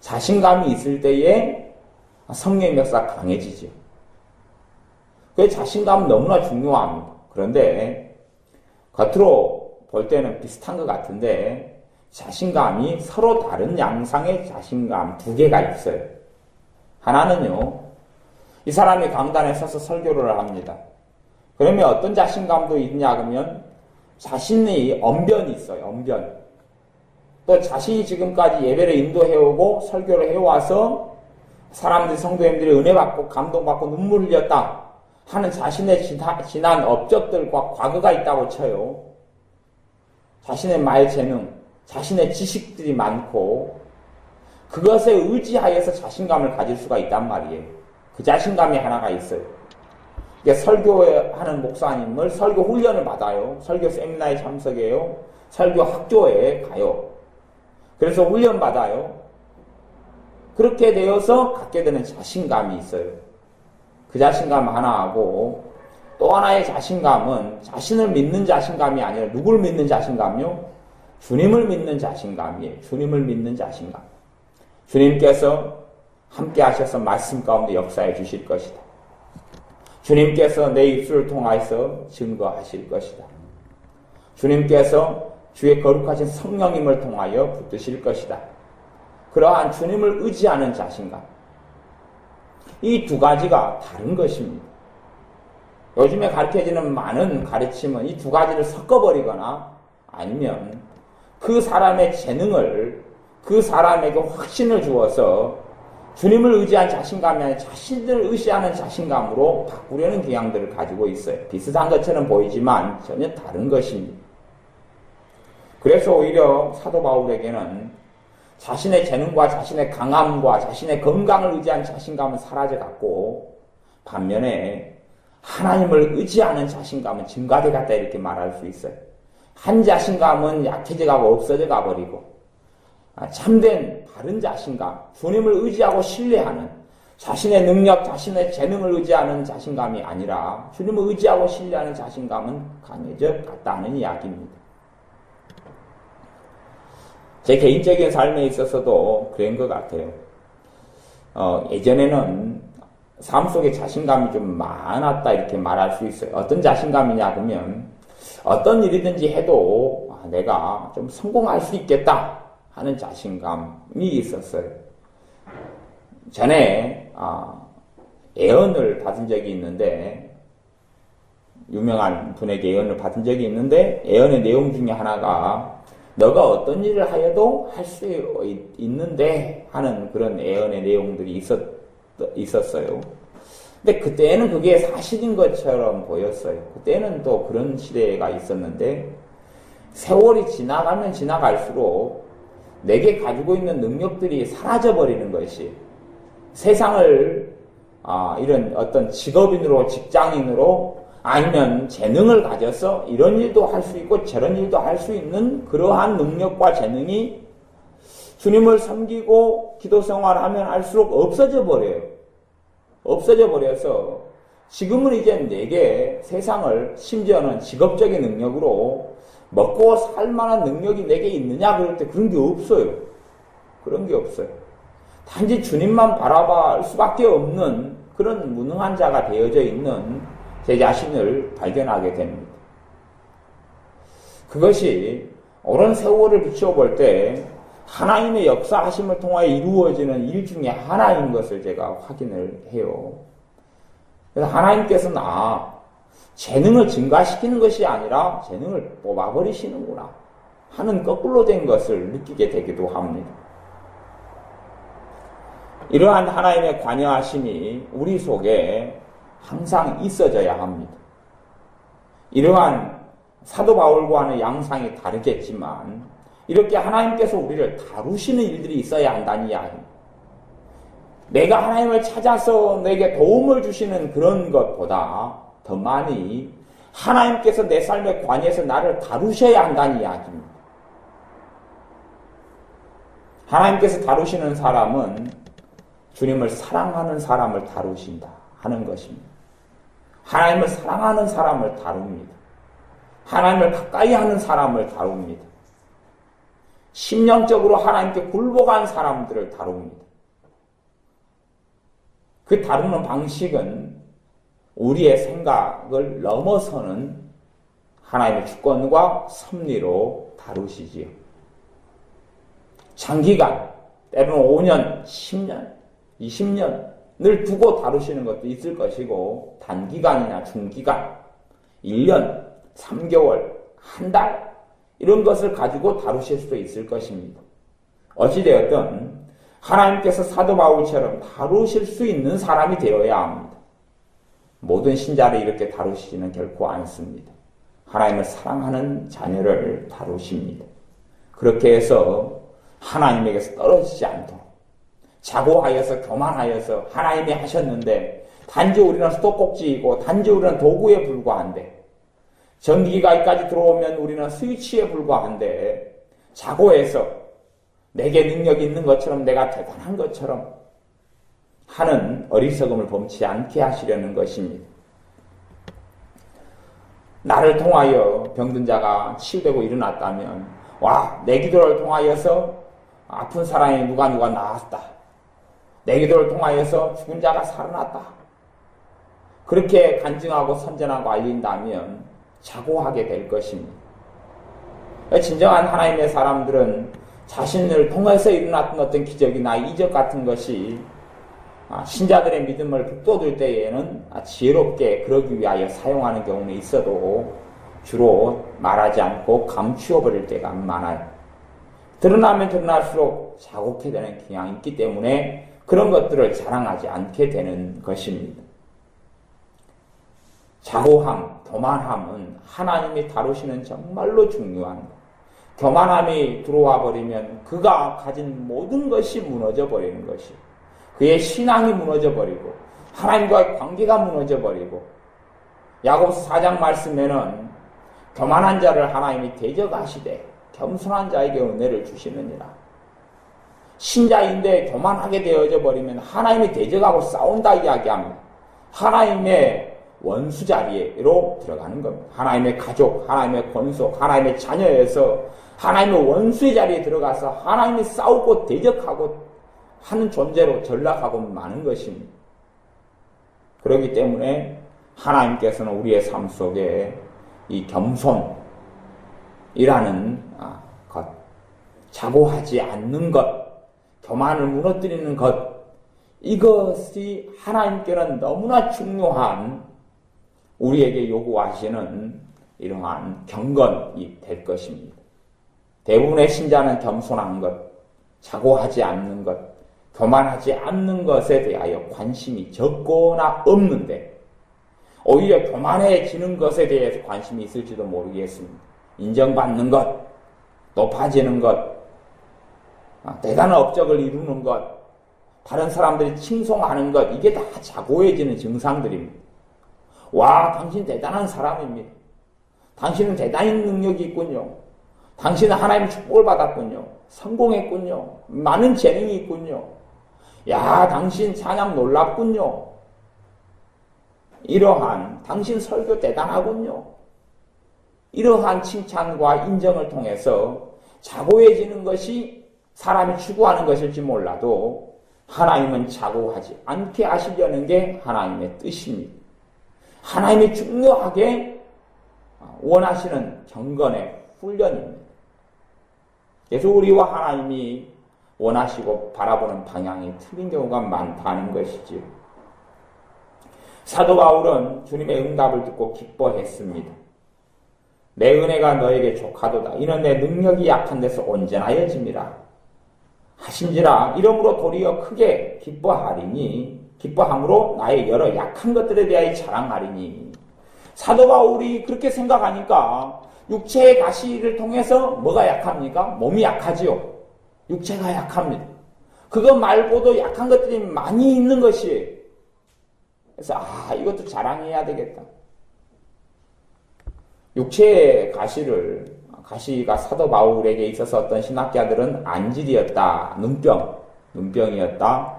자신감이 있을 때에 성령의 역사가 강해지죠. 그래서 자신감은 너무나 중요합니다. 그런데 겉으로 볼 때는 비슷한 것 같은데 자신감이 서로 다른 양상의 자신감 두 개가 있어요. 하나는요, 이 사람이 강단에 서서 설교를 합니다. 그러면 어떤 자신감도 있냐 그러면 자신의 언변이 있어요. 언변. 또 자신이 지금까지 예배를 인도해오고 설교를 해와서 사람들, 성도님들이 은혜받고 감동받고 눈물 흘렸다 하는 자신의 지난 업적들과 과거가 있다고 쳐요. 자신의 말 재능, 자신의 지식들이 많고 그것에 의지하여서 자신감을 가질 수가 있단 말이에요. 그 자신감이 하나가 있어요. 설교하는 목사님을 설교 훈련을 받아요. 설교 세미나에 참석해요. 설교 학교에 가요. 그래서 훈련 받아요. 그렇게 되어서 갖게 되는 자신감이 있어요. 그 자신감 하나하고 또 하나의 자신감은 자신을 믿는 자신감이 아니라 누구를 믿는 자신감이요? 주님을 믿는 자신감이에요. 주님을 믿는 자신감. 주님께서 함께 하셔서 말씀 가운데 역사해 주실 것이다. 주님께서 내 입술을 통해서 증거하실 것이다. 주님께서 주의 거룩하신 성령님을 통하여 붙드실 것이다. 그러한 주님을 의지하는 자신감. 이 두 가지가 다른 것입니다. 요즘에 가르쳐지는 많은 가르침은 이 두 가지를 섞어버리거나 아니면 그 사람의 재능을 그 사람에게 확신을 주어서 주님을 의지한 자신감이 아니라 자신을 의지하는 자신감으로 바꾸려는 경향들을 가지고 있어요. 비슷한 것처럼 보이지만 전혀 다른 것입니다. 그래서 오히려 사도 바울에게는 자신의 재능과 자신의 강함과 자신의 건강을 의지한 자신감은 사라져갔고 반면에 하나님을 의지하는 자신감은 증가돼갔다 이렇게 말할 수 있어요. 한 자신감은 약해져 가고 없어져 가버리고 참된 바른 자신감, 주님을 의지하고 신뢰하는 자신의 능력, 자신의 재능을 의지하는 자신감이 아니라 주님을 의지하고 신뢰하는 자신감은 강해져 갔다는 이야기입니다. 제 개인적인 삶에 있어서도 그런 것 같아요. 예전에는 삶 속에 자신감이 좀 많았다 이렇게 말할 수 있어요. 어떤 자신감이냐 그러면 어떤 일이든지 해도 내가 좀 성공할 수 있겠다 하는 자신감이 있었어요. 전에 예언을 받은 적이 있는데 유명한 분에게 예언을 받은 적이 있는데 예언의 내용 중에 하나가 너가 어떤 일을 하여도 할 수 있는데 하는 그런 예언의 내용들이 있었어요. 근데 그때는 그게 사실인 것처럼 보였어요. 그때는 또 그런 시대가 있었는데 세월이 지나가면 지나갈수록 내게 가지고 있는 능력들이 사라져버리는 것이 세상을 이런 어떤 직업인으로 직장인으로 아니면 재능을 가져서 이런 일도 할 수 있고 저런 일도 할 수 있는 그러한 능력과 재능이 주님을 섬기고 기도 생활하면 할수록 없어져 버려요. 없어져 버려서 지금은 이제 내게 세상을 심지어는 직업적인 능력으로 먹고 살 만한 능력이 내게 있느냐 그럴 때 그런 게 없어요. 그런 게 없어요. 단지 주님만 바라볼 수밖에 없는 그런 무능한 자가 되어져 있는 제 자신을 발견하게 됩니다. 그것이 오랜 세월을 비춰볼 때 하나님의 역사하심을 통하여 이루어지는 일 중에 하나인 것을 제가 확인을 해요. 그래서 하나님께서는 재능을 증가시키는 것이 아니라 재능을 뽑아버리시는구나 하는 거꾸로 된 것을 느끼게 되기도 합니다. 이러한 하나님의 관여하심이 우리 속에 항상 있어져야 합니다. 이러한 사도 바울과는 양상이 다르겠지만 이렇게 하나님께서 우리를 다루시는 일들이 있어야 한다는 이야기입니다. 내가 하나님을 찾아서 내게 도움을 주시는 그런 것보다 더 많이 하나님께서 내 삶에 관여해서 나를 다루셔야 한다는 이야기입니다. 하나님께서 다루시는 사람은 주님을 사랑하는 사람을 다루신다 하는 것입니다. 하나님을 사랑하는 사람을 다룹니다. 하나님을 가까이 하는 사람을 다룹니다. 심령적으로 하나님께 굴복한 사람들을 다룹니다. 그 다루는 방식은 우리의 생각을 넘어서는 하나님의 주권과 섭리로 다루시지요. 장기간, 때로는 5년, 10년, 20년을 두고 다루시는 것도 있을 것이고 단기간이나 중기간, 1년, 3개월, 한 달 이런 것을 가지고 다루실 수도 있을 것입니다. 어찌되었든 하나님께서 사도 바울처럼 다루실 수 있는 사람이 되어야 합니다. 모든 신자를 이렇게 다루시지는 결코 않습니다. 하나님을 사랑하는 자녀를 다루십니다. 그렇게 해서 하나님에게서 떨어지지 않도록 자고하여서 교만하여서 하나님이 하셨는데 단지 우리는 수도꼭지이고 단지 우리는 도구에 불과한데 전기기까지 들어오면 우리는 스위치에 불과한데 자고해서 내게 능력이 있는 것처럼 내가 대단한 것처럼 하는 어리석음을 범치 않게 하시려는 것입니다. 나를 통하여 병든 자가 치유되고 일어났다면 내 기도를 통하여서 아픈 사람이 누가 나았다. 내 기도를 통하여서 죽은 자가 살아났다. 그렇게 간증하고 선전하고 알린다면 자고하게 될 것입니다. 진정한 하나님의 사람들은 자신을 통해서 일어났던 어떤 기적이나 이적 같은 것이 신자들의 믿음을 북돋을 때에는 지혜롭게 그러기 위하여 사용하는 경우는 있어도 주로 말하지 않고 감추어버릴 때가 많아요. 드러나면 드러날수록 자곡해 되는 경향이 있기 때문에 그런 것들을 자랑하지 않게 되는 것입니다. 자고함, 교만함은 하나님이 다루시는 정말로 중요한 것. 교만함이 들어와 버리면 그가 가진 모든 것이 무너져 버리는 것이 그의 신앙이 무너져 버리고 하나님과의 관계가 무너져 버리고 야고보서 4장 말씀에는 교만한 자를 하나님이 대적하시되 겸손한 자에게 은혜를 주시느니라. 신자인데 교만하게 되어져 버리면 하나님이 대적하고 싸운다 이야기합니다. 하나님의 원수 자리로 들어가는 겁니다. 하나님의 가족, 하나님의 권속, 하나님의 자녀에서 하나님의 원수의 자리에 들어가서 하나님이 싸우고 대적하고 하는 존재로 전락하고 마는 것입니다. 그렇기 때문에 하나님께서는 우리의 삶 속에 이 겸손이라는 것, 자고하지 않는 것, 교만을 무너뜨리는 것, 이것이 하나님께는 너무나 중요한 우리에게 요구하시는 이러한 경건이 될 것입니다. 대부분의 신자는 겸손한 것, 자고하지 않는 것, 교만하지 않는 것에 대하여 관심이 적거나 없는데 오히려 교만해지는 것에 대해서 관심이 있을지도 모르겠습니다. 인정받는 것, 높아지는 것, 대단한 업적을 이루는 것, 다른 사람들이 칭송하는 것, 이게 다 자고해지는 증상들입니다. 와, 당신 대단한 사람입니다. 당신은 대단한 능력이 있군요. 당신은 하나님의 축복을 받았군요. 성공했군요. 많은 재능이 있군요. 야, 당신 찬양 놀랍군요. 이러한 당신 설교 대단하군요. 이러한 칭찬과 인정을 통해서 자고해지는 것이 사람이 추구하는 것일지 몰라도 하나님은 자고하지 않게 하시려는 게 하나님의 뜻입니다. 하나님이 중요하게 원하시는 경건의 훈련입니다. 그래서 우리와 하나님이 원하시고 바라보는 방향이 틀린 경우가 많다는 것이지요. 사도 바울은 주님의 응답을 듣고 기뻐했습니다. 내 은혜가 너에게 족하도다. 이는 내 능력이 약한 데서 온전하여짐이라 하신지라. 이러므로 도리어 크게 기뻐함으로 나의 여러 약한 것들에 대하여 자랑하리니. 사도 바울이 그렇게 생각하니까 육체의 가시를 통해서 뭐가 약합니까? 몸이 약하지요. 육체가 약합니다. 그거 말고도 약한 것들이 많이 있는 것이에요. 그래서 이것도 자랑해야 되겠다. 육체의 가시가 사도 바울에게 있어서 어떤 신학자들은 안질이었다, 눈병이었다,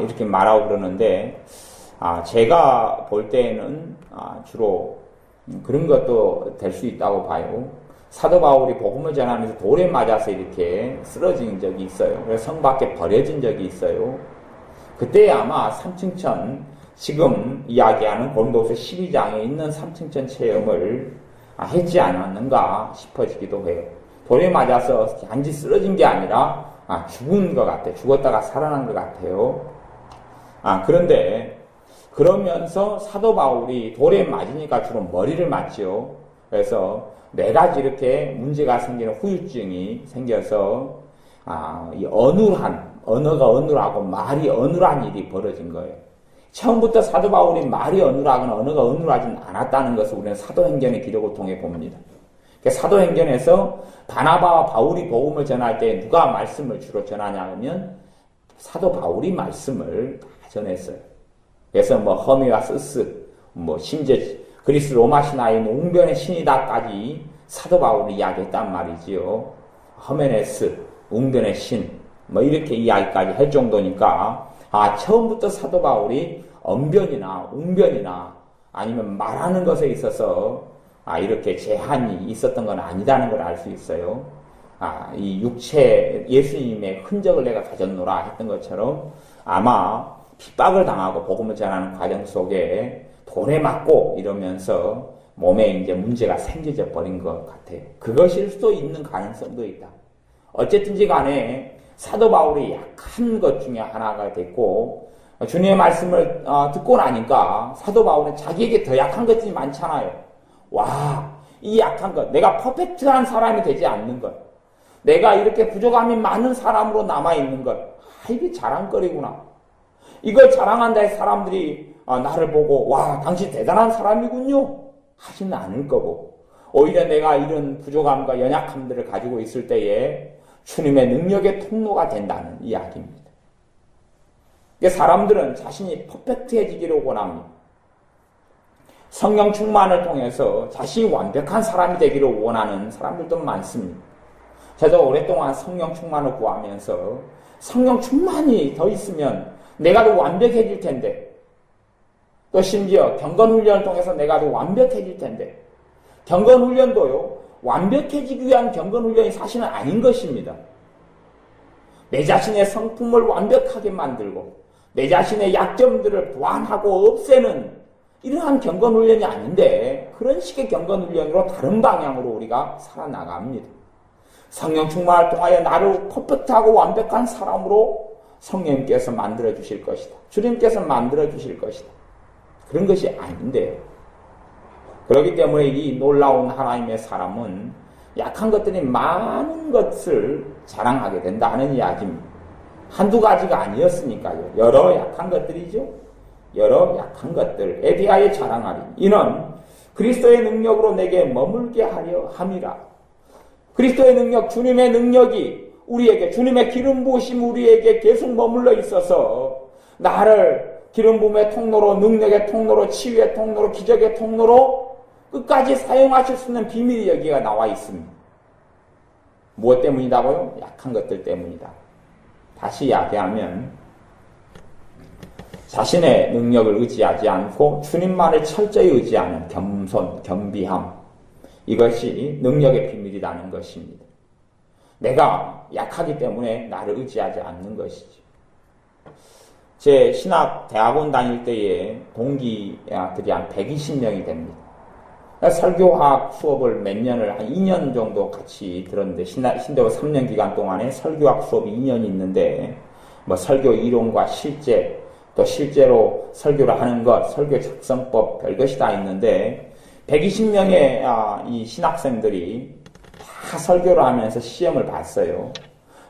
이렇게 말하고 그러는데, 제가 볼 때에는 주로 그런 것도 될 수 있다고 봐요. 사도 바울이 복음을 전하면서 돌에 맞아서 이렇게 쓰러진 적이 있어요. 그래서 성 밖에 버려진 적이 있어요. 그때 아마 삼층천, 지금 이야기하는 고린도후서 12장에 있는 삼층천 체험을 했지 않았는가 싶어지기도 해요. 돌에 맞아서 단지 쓰러진 게 아니라 죽은 것 같아요. 죽었다가 살아난 것 같아요. 그런데 그러면서 사도 바울이 돌에 맞으니까 주로 머리를 맞죠. 그래서 4가지 이렇게 문제가 생기는 후유증이 생겨서 이 언어가 어눌하고 말이 어눌한 일이 벌어진 거예요. 처음부터 사도 바울이 말이 어눌하거나 언어가 어눌하진 않았다는 것을 우리는 사도행전의 기록을 통해 봅니다. 사도행전에서 바나바와 바울이 복음을 전할 때 누가 말씀을 주로 전하냐 하면 사도 바울이 말씀을 다 전했어요. 그래서 허미와 스스, 심지어 그리스 로마 신화인 웅변의 신이다까지 사도 바울이 이야기했단 말이지요. 허메네스, 웅변의 신, 이렇게 이야기까지 할 정도니까 처음부터 사도 바울이 언변이나 웅변이나 아니면 말하는 것에 있어서 이렇게 제한이 있었던 건 아니다는 걸 알 수 있어요. 이 육체 예수님의 흔적을 내가 가졌노라 했던 것처럼 아마 핍박을 당하고 복음을 전하는 과정 속에 돌에 맞고 이러면서 몸에 이제 문제가 생겨져 버린 것 같아요. 그것일 수도 있는 가능성도 있다. 어쨌든지 간에 사도 바울이 약한 것 중에 하나가 됐고 주님의 말씀을 듣고 나니까 사도 바울은 자기에게 더 약한 것들이 많잖아요. 이 약한 것, 내가 퍼펙트한 사람이 되지 않는 것, 내가 이렇게 부족함이 많은 사람으로 남아있는 것, 이게 자랑거리구나. 이걸 자랑한다 해서 사람들이 나를 보고 당신 대단한 사람이군요 하지는 않을 거고, 오히려 내가 이런 부족함과 연약함들을 가지고 있을 때에 주님의 능력의 통로가 된다는 이야기입니다. 사람들은 자신이 퍼펙트해지기를 원합니다. 성령 충만을 통해서 자신이 완벽한 사람이 되기를 원하는 사람들도 많습니다. 저도 오랫동안 성령 충만을 구하면서 성령 충만이 더 있으면 내가 더 완벽해질 텐데, 또 심지어 경건훈련을 통해서 내가 더 완벽해질 텐데, 경건훈련도요, 완벽해지기 위한 경건훈련이 사실은 아닌 것입니다. 내 자신의 성품을 완벽하게 만들고 내 자신의 약점들을 보완하고 없애는 이러한 경건훈련이 아닌데, 그런 식의 경건훈련으로 다른 방향으로 우리가 살아나갑니다. 성령 충만을 통하여 나를 퍼펙트하고 완벽한 사람으로 성령님께서 만들어 주실 것이다. 주님께서 만들어 주실 것이다. 그런 것이 아닌데요. 그렇기 때문에 이 놀라운 하나님의 사람은 약한 것들이 많은 것을 자랑하게 된다는 이야기입니다. 한두 가지가 아니었으니까요. 여러 약한 것들이죠. 여러 약한 것들에 대하여 자랑하리. 이는 그리스도의 능력으로 내게 머물게 하려 함이라. 그리스도의 능력, 주님의 능력이 우리에게, 주님의 기름 부으심 우리에게 계속 머물러 있어서 나를 기름 부음의 통로로, 능력의 통로로, 치유의 통로로, 기적의 통로로 끝까지 사용하실 수 있는 비밀이 여기가 나와 있습니다. 무엇 때문이다고요? 약한 것들 때문이다. 다시 이야기하면 자신의 능력을 의지하지 않고 주님만을 철저히 의지하는 겸손, 겸비함, 이것이 능력의 비밀이라는 것입니다. 내가 약하기 때문에 나를 의지하지 않는 것이죠. 제 신학 대학원 다닐 때에 동기들이 한 120명이 됩니다. 설교학 수업을 몇 년을 한 2년 정도 같이 들었는데, 신대원 3년 기간 동안에 설교학 수업이 2년이 있는데, 뭐 설교 이론과 실제, 또 실제로 설교를 하는 것, 설교 작성법, 별것이 다 있는데, 120명의 이 신학생들이 다 설교를 하면서 시험을 봤어요.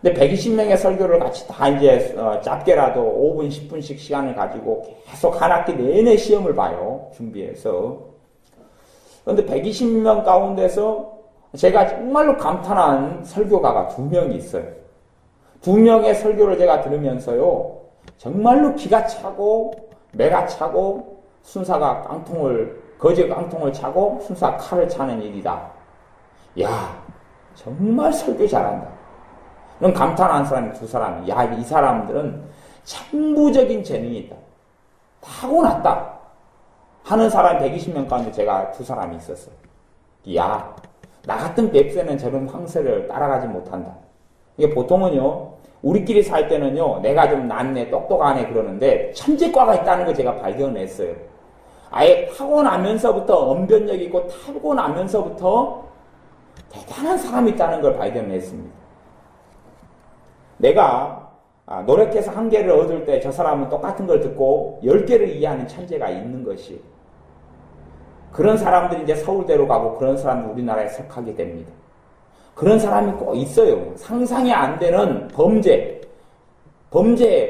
근데 120명의 설교를 같이 다 이제 짧게라도 5분, 10분씩 시간을 가지고 계속 한 학기 내내 시험을 봐요. 준비해서. 그런데 120명 가운데서 제가 정말로 감탄한 설교가가 2명이 있어요. 2명의 설교를 제가 들으면서요, 정말로 기가 차고 매가 차고 순사가 거지 깡통을 차고 순사 칼을 차는 일이다. 야, 정말 설교 잘한다. 그런 감탄한 사람이 2사람이, 야, 이 사람들은 천부적인 재능이 있다. 타고났다. 하는 사람 120명 가운데 제가 2사람이 있었어요. 야, 나 같은 뱁새는 저런 황새를 따라가지 못한다. 이게 보통은요, 우리끼리 살 때는요, 내가 좀 낫네, 똑똑하네 그러는데 천재과가 있다는 걸 제가 발견했어요. 아예 타고나면서부터 언변력 있고 타고나면서부터 대단한 사람이 있다는 걸 발견했습니다. 내가 노력해서 1개를 얻을 때 저 사람은 똑같은 걸 듣고 10개를 이해하는 천재가 있는 것이, 그런 사람들이 이제 서울대로 가고 그런 사람들이 우리나라에 속하게 됩니다. 그런 사람이 꼭 있어요. 상상이 안 되는 범죄,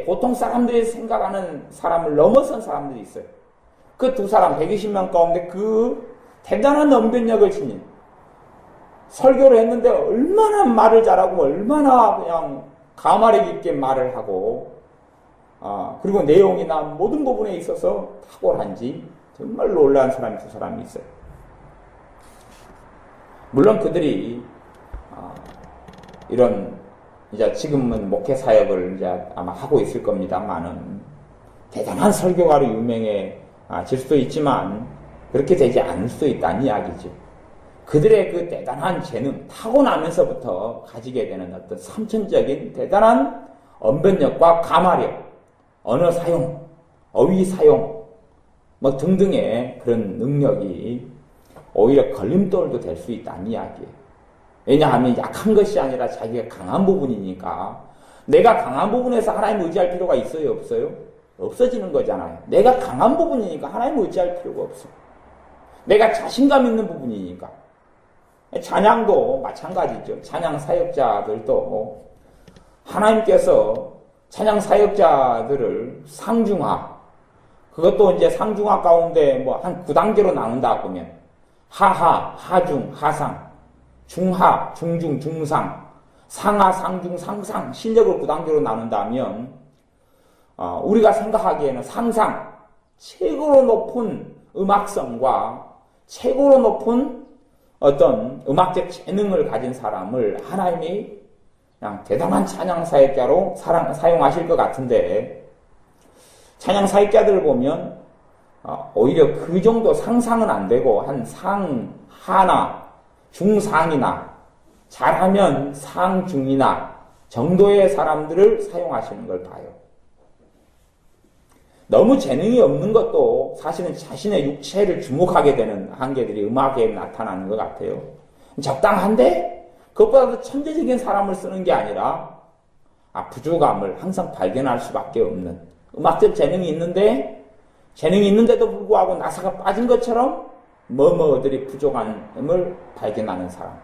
보통 사람들이 생각하는 사람을 넘어선 사람들이 있어요. 그 2사람, 120명 가운데 그 대단한 언변력을 지닌, 설교를 했는데 얼마나 말을 잘하고 얼마나 그냥 가마력 있게 말을 하고, 그리고 내용이나 모든 부분에 있어서 탁월한지 정말 놀라운 사람이 2사람이 있어요. 물론 그들이 이런 이제 지금은 목회 사역을 이제 아마 하고 있을 겁니다만은 대단한 설교가로 유명해질 수도 있지만 그렇게 되지 않을 수도 있다는 이야기죠. 그들의 그 대단한 재능, 타고나면서부터 가지게 되는 어떤 선천적인 대단한 언변력과 가마력, 언어 사용, 어휘 사용, 뭐 등등의 그런 능력이 오히려 걸림돌도 될 수 있다는 이야기예요. 왜냐하면 약한 것이 아니라 자기가 강한 부분이니까, 내가 강한 부분에서 하나님을 의지할 필요가 있어요, 없어요? 없어지는 거잖아요. 내가 강한 부분이니까 하나님을 의지할 필요가 없어. 내가 자신감 있는 부분이니까. 찬양도 마찬가지죠. 찬양 사역자들도 하나님께서 찬양 사역자들을 상중하, 그것도 이제 상중하 가운데 뭐 한 9단계로 나눈다 보면 하하, 하중, 하상, 중하, 중중, 중상, 상하, 상중, 상상, 실력을 9단계로 나눈다면 우리가 생각하기에는 상상, 최고로 높은 음악성과 최고로 높은 어떤 음악적 재능을 가진 사람을 하나님이 그냥 대단한 찬양사역자로 사용하실 것 같은데, 찬양사역자들을 보면 오히려 그 정도 상상은 안 되고 한 상 하나, 중상이나 잘하면 상중이나 정도의 사람들을 사용하시는 걸 봐요. 너무 재능이 없는 것도 사실은 자신의 육체를 주목하게 되는 한계들이 음악에 나타나는 것 같아요. 적당한데 그것보다도 천재적인 사람을 쓰는 게 아니라 부족함을 항상 발견할 수밖에 없는, 음악적 재능이 있는데도 불구하고 나사가 빠진 것처럼 뭐뭐들이 부족함을 발견하는 사람,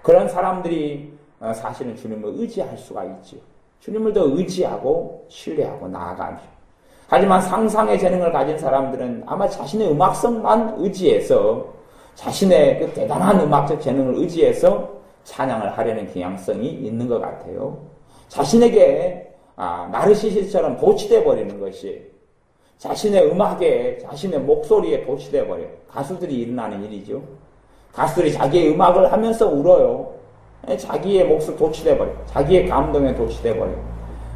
그런 사람들이 사실은 주님을 의지할 수가 있죠. 주님을 더 의지하고 신뢰하고 나아가죠. 하지만 상상의 재능을 가진 사람들은 아마 자신의 음악성만 의지해서, 자신의 그 대단한 음악적 재능을 의지해서 찬양을 하려는 경향성이 있는 것 같아요. 자신에게 나르시시스처럼 도취돼 버리는 것이 자신의 음악에, 자신의 목소리에 도취돼 버려요. 가수들이 일어나는 일이죠. 가수들이 자기의 음악을 하면서 울어요. 자기의 몫을 도취돼 버려요. 자기의 감동에 도취돼 버려요.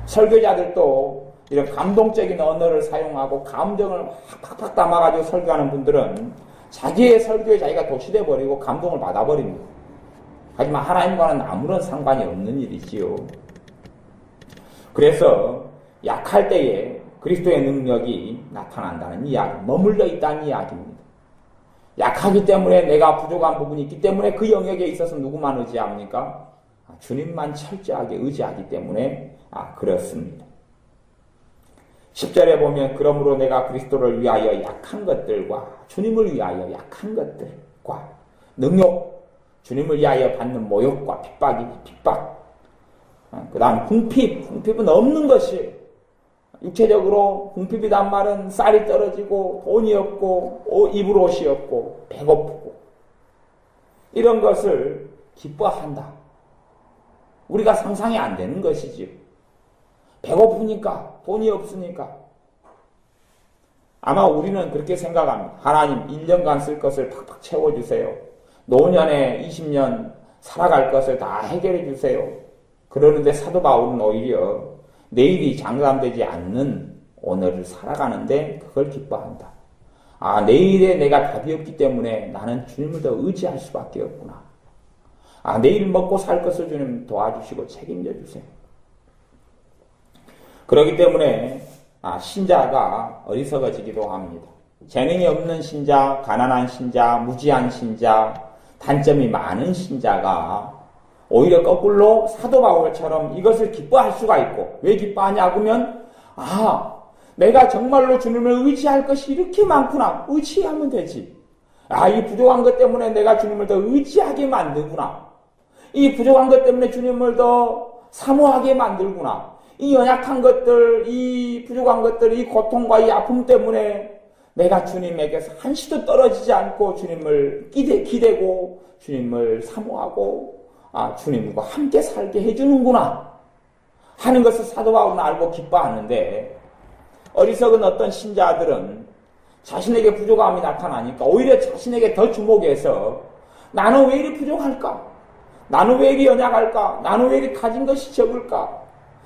설교자들도 이런 감동적인 언어를 사용하고 감정을 팍팍 담아가지고 설교하는 분들은 자기의 설교에 자기가 도취돼 버리고 감동을 받아버립니다. 하지만 하나님과는 아무런 상관이 없는 일이지요. 그래서 약할 때에 그리스도의 능력이 나타난다는 이야기, 머물러 있다는 이야기입니다. 약하기 때문에, 내가 부족한 부분이 있기 때문에 그 영역에 있어서 누구만 의지합니까? 주님만 철저하게 의지하기 때문에 그렇습니다. 10절에 보면 그러므로 내가 그리스도를 위하여 약한 것들과 주님을 위하여 약한 것들과 능욕, 주님을 위하여 받는 모욕과 핍박, 그 다음 궁핍은 없는 것이, 육체적으로 궁핍이란 말은 쌀이 떨어지고 돈이 없고 입을 옷이 없고 배고프고 이런 것을 기뻐한다. 우리가 상상이 안 되는 것이지. 배고프니까, 돈이 없으니까. 아마 우리는 그렇게 생각합니다. 하나님 1년간 쓸 것을 팍팍 채워주세요. 노년에 20년 살아갈 것을 다 해결해 주세요. 그러는데 사도 바울은 오히려 내일이 장담되지 않는 오늘을 살아가는데 그걸 기뻐한다. 내일에 내가 답이 없기 때문에 나는 주님을 더 의지할 수밖에 없구나. 내일 먹고 살 것을 주님 도와주시고 책임져 주세요. 그렇기 때문에 신자가 어리석어지기도 합니다. 재능이 없는 신자, 가난한 신자, 무지한 신자, 단점이 많은 신자가 오히려 거꾸로 사도 바울처럼 이것을 기뻐할 수가 있고, 왜 기뻐하냐 하면 내가 정말로 주님을 의지할 것이 이렇게 많구나. 의지하면 되지. 이 부족한 것 때문에 내가 주님을 더 의지하게 만들구나. 이 부족한 것 때문에 주님을 더 사모하게 만들구나. 이 연약한 것들, 이 부족한 것들, 이 고통과 이 아픔 때문에 내가 주님에게서 한시도 떨어지지 않고 주님을 기대고 주님을 사모하고 주님과 함께 살게 해주는구나 하는 것을 사도 바울은 알고 기뻐하는데, 어리석은 어떤 신자들은 자신에게 부족함이 나타나니까 오히려 자신에게 더 주목해서 나는 왜 이리 부족할까? 나는 왜 이리 연약할까? 나는 왜 이리 가진 것이 적을까?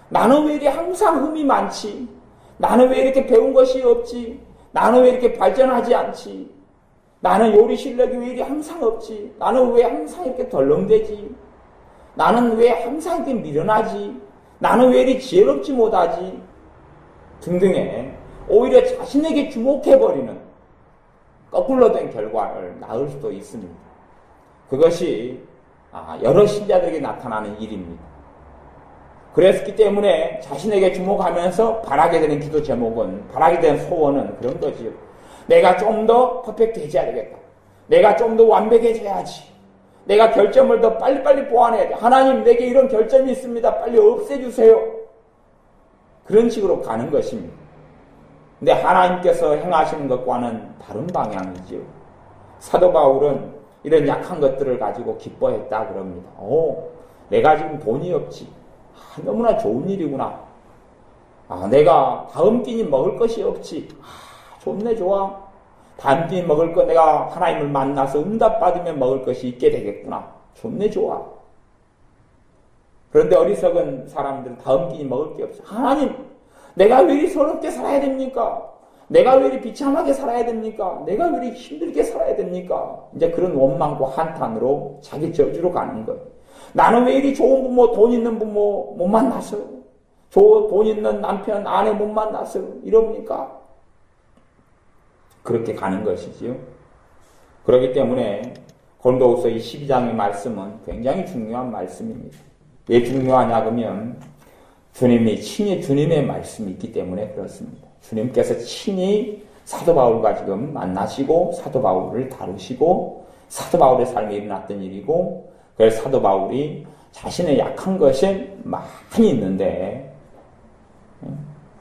나는 왜 이리 항상 흠이 많지? 나는 왜 이렇게 배운 것이 없지? 나는 왜 이렇게 발전하지 않지? 나는 요리 실력이 왜 이리 항상 없지? 나는 왜 항상 이렇게 덜렁대지? 나는 왜 항상 이렇게 미련하지? 나는 왜 이리 지혜롭지 못하지? 등등의 오히려 자신에게 주목해버리는 거꾸로 된 결과를 낳을 수도 있습니다. 그것이 여러 신자들에게 나타나는 일입니다. 그랬기 때문에 자신에게 주목하면서 바라게 되는 기도 제목은, 바라게 되는 소원은 그런 거지요. 내가 좀 더 퍼펙트해져야 되겠다. 내가 좀 더 완벽해져야지. 내가 결점을 더 빨리빨리 보완해야 돼. 하나님, 내게 이런 결점이 있습니다. 빨리 없애주세요. 그런 식으로 가는 것입니다. 근데 하나님께서 행하시는 것과는 다른 방향이지요. 사도 바울은 이런 약한 것들을 가지고 기뻐했다 그럽니다. 내가 지금 돈이 없지. 너무나 좋은 일이구나. 내가 다음 끼니 먹을 것이 없지. 좋네, 좋아. 다음 끼니 먹을 거 내가 하나님을 만나서 응답받으면 먹을 것이 있게 되겠구나. 좋네, 좋아. 그런데 어리석은 사람들은 다음 끼니 먹을 게 없어. 하나님, 내가 왜 이리 서럽게 살아야 됩니까? 내가 왜 이리 비참하게 살아야 됩니까? 내가 왜 이리 힘들게 살아야 됩니까? 이제 그런 원망과 한탄으로 자기 저주로 가는 거예요. 나는 왜 이리 좋은 부모, 돈 있는 부모 못 만났어요? 돈 있는 남편, 아내 못 만났어요? 이럽니까? 그렇게 가는 것이지요. 그렇기 때문에 고린도후서 이 12장의 말씀은 굉장히 중요한 말씀입니다. 왜 중요하냐 그러면 주님이 친히 주님의 말씀이 있기 때문에 그렇습니다. 주님께서 친히 사도 바울과 지금 만나시고 사도 바울을 다루시고 사도 바울의 삶에 일어났던 일이고, 그래서 사도 바울이 자신의 약한 것이 많이 있는데,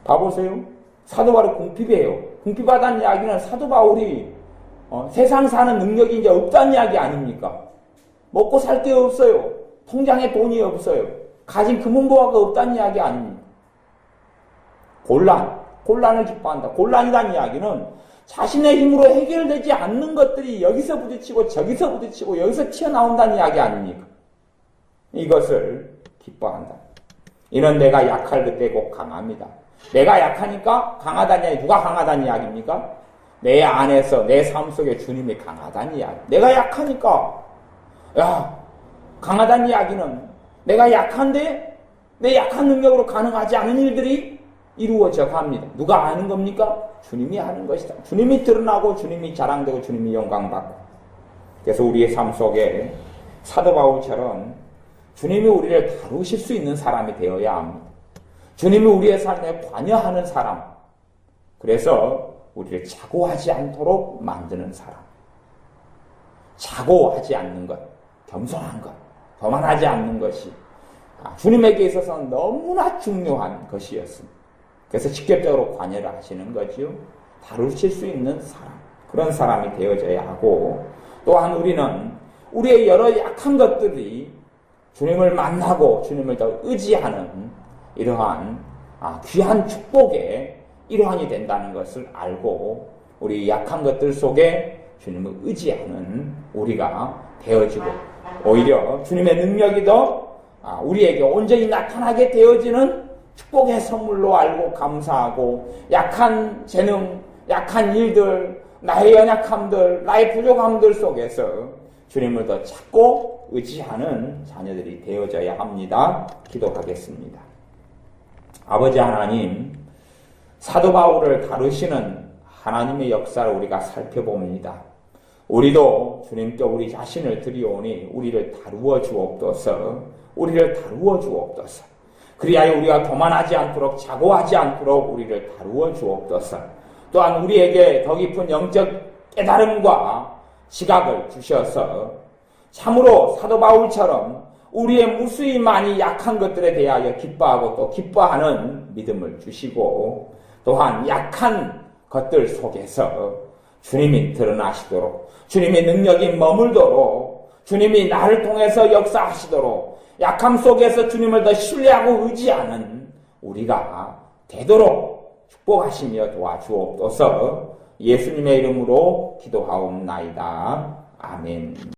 봐보세요. 사도 바울이 궁핍이에요. 궁핍하다는 이야기는 사도 바울이 세상 사는 능력이 이제 없다는 이야기 아닙니까? 먹고 살 게 없어요. 통장에 돈이 없어요. 가진 금은보화가 없다는 이야기 아닙니까? 곤란을 기뻐한다. 곤란이라는 이야기는 자신의 힘으로 해결되지 않는 것들이 여기서 부딪히고 저기서 부딪히고 여기서 튀어나온다는 이야기 아닙니까? 이것을 기뻐한다. 이는 내가 약할 그때 곧 강합니다. 내가 약하니까 강하다는 이야기. 누가 강하다는 이야기입니까? 내 안에서 내 삶 속에 주님이 강하다는 이야기. 내가 약하니까. 강하다는 이야기는 내가 약한데 내 약한 능력으로 가능하지 않은 일들이 이루어져 갑니다. 누가 아는 겁니까? 주님이 하는 것이다. 주님이 드러나고 주님이 자랑되고 주님이 영광받고. 그래서 우리의 삶 속에 사도 바울처럼 주님이 우리를 다루실 수 있는 사람이 되어야 합니다. 주님이 우리의 삶에 관여하는 사람. 그래서 우리를 자고하지 않도록 만드는 사람. 자고하지 않는 것, 겸손한 것, 거만하지 않는 것이 주님에게 있어서는 너무나 중요한 것이었습니다. 그래서 직접적으로 관여를 하시는 거지요. 다루실 수 있는 사람, 그런 사람이 되어져야 하고, 또한 우리는 우리의 여러 약한 것들이 주님을 만나고 주님을 더 의지하는 이러한 귀한 축복의 일환이 된다는 것을 알고, 우리 약한 것들 속에 주님을 의지하는 우리가 되어지고, 오히려 주님의 능력이 더 우리에게 온전히 나타나게 되어지는 축복의 선물로 알고 감사하고, 약한 재능, 약한 일들, 나의 연약함들, 나의 부족함들 속에서 주님을 더 찾고 의지하는 자녀들이 되어져야 합니다. 기도하겠습니다. 아버지 하나님, 사도 바울을 다루시는 하나님의 역사를 우리가 살펴봅니다. 우리도 주님께 우리 자신을 드리오니 우리를 다루어 주옵소서. 우리를 다루어 주옵소서. 그리하여 우리가 교만하지 않도록, 자고하지 않도록 우리를 다루어 주옵소서. 또한 우리에게 더 깊은 영적 깨달음과 지각을 주셔서 참으로 사도 바울처럼 우리의 무수히 많이 약한 것들에 대하여 기뻐하고 또 기뻐하는 믿음을 주시고, 또한 약한 것들 속에서 주님이 드러나시도록, 주님의 능력이 머물도록, 주님이 나를 통해서 역사하시도록, 약함 속에서 주님을 더 신뢰하고 의지하는 우리가 되도록 축복하시며 도와주옵소서. 예수님의 이름으로 기도하옵나이다. 아멘.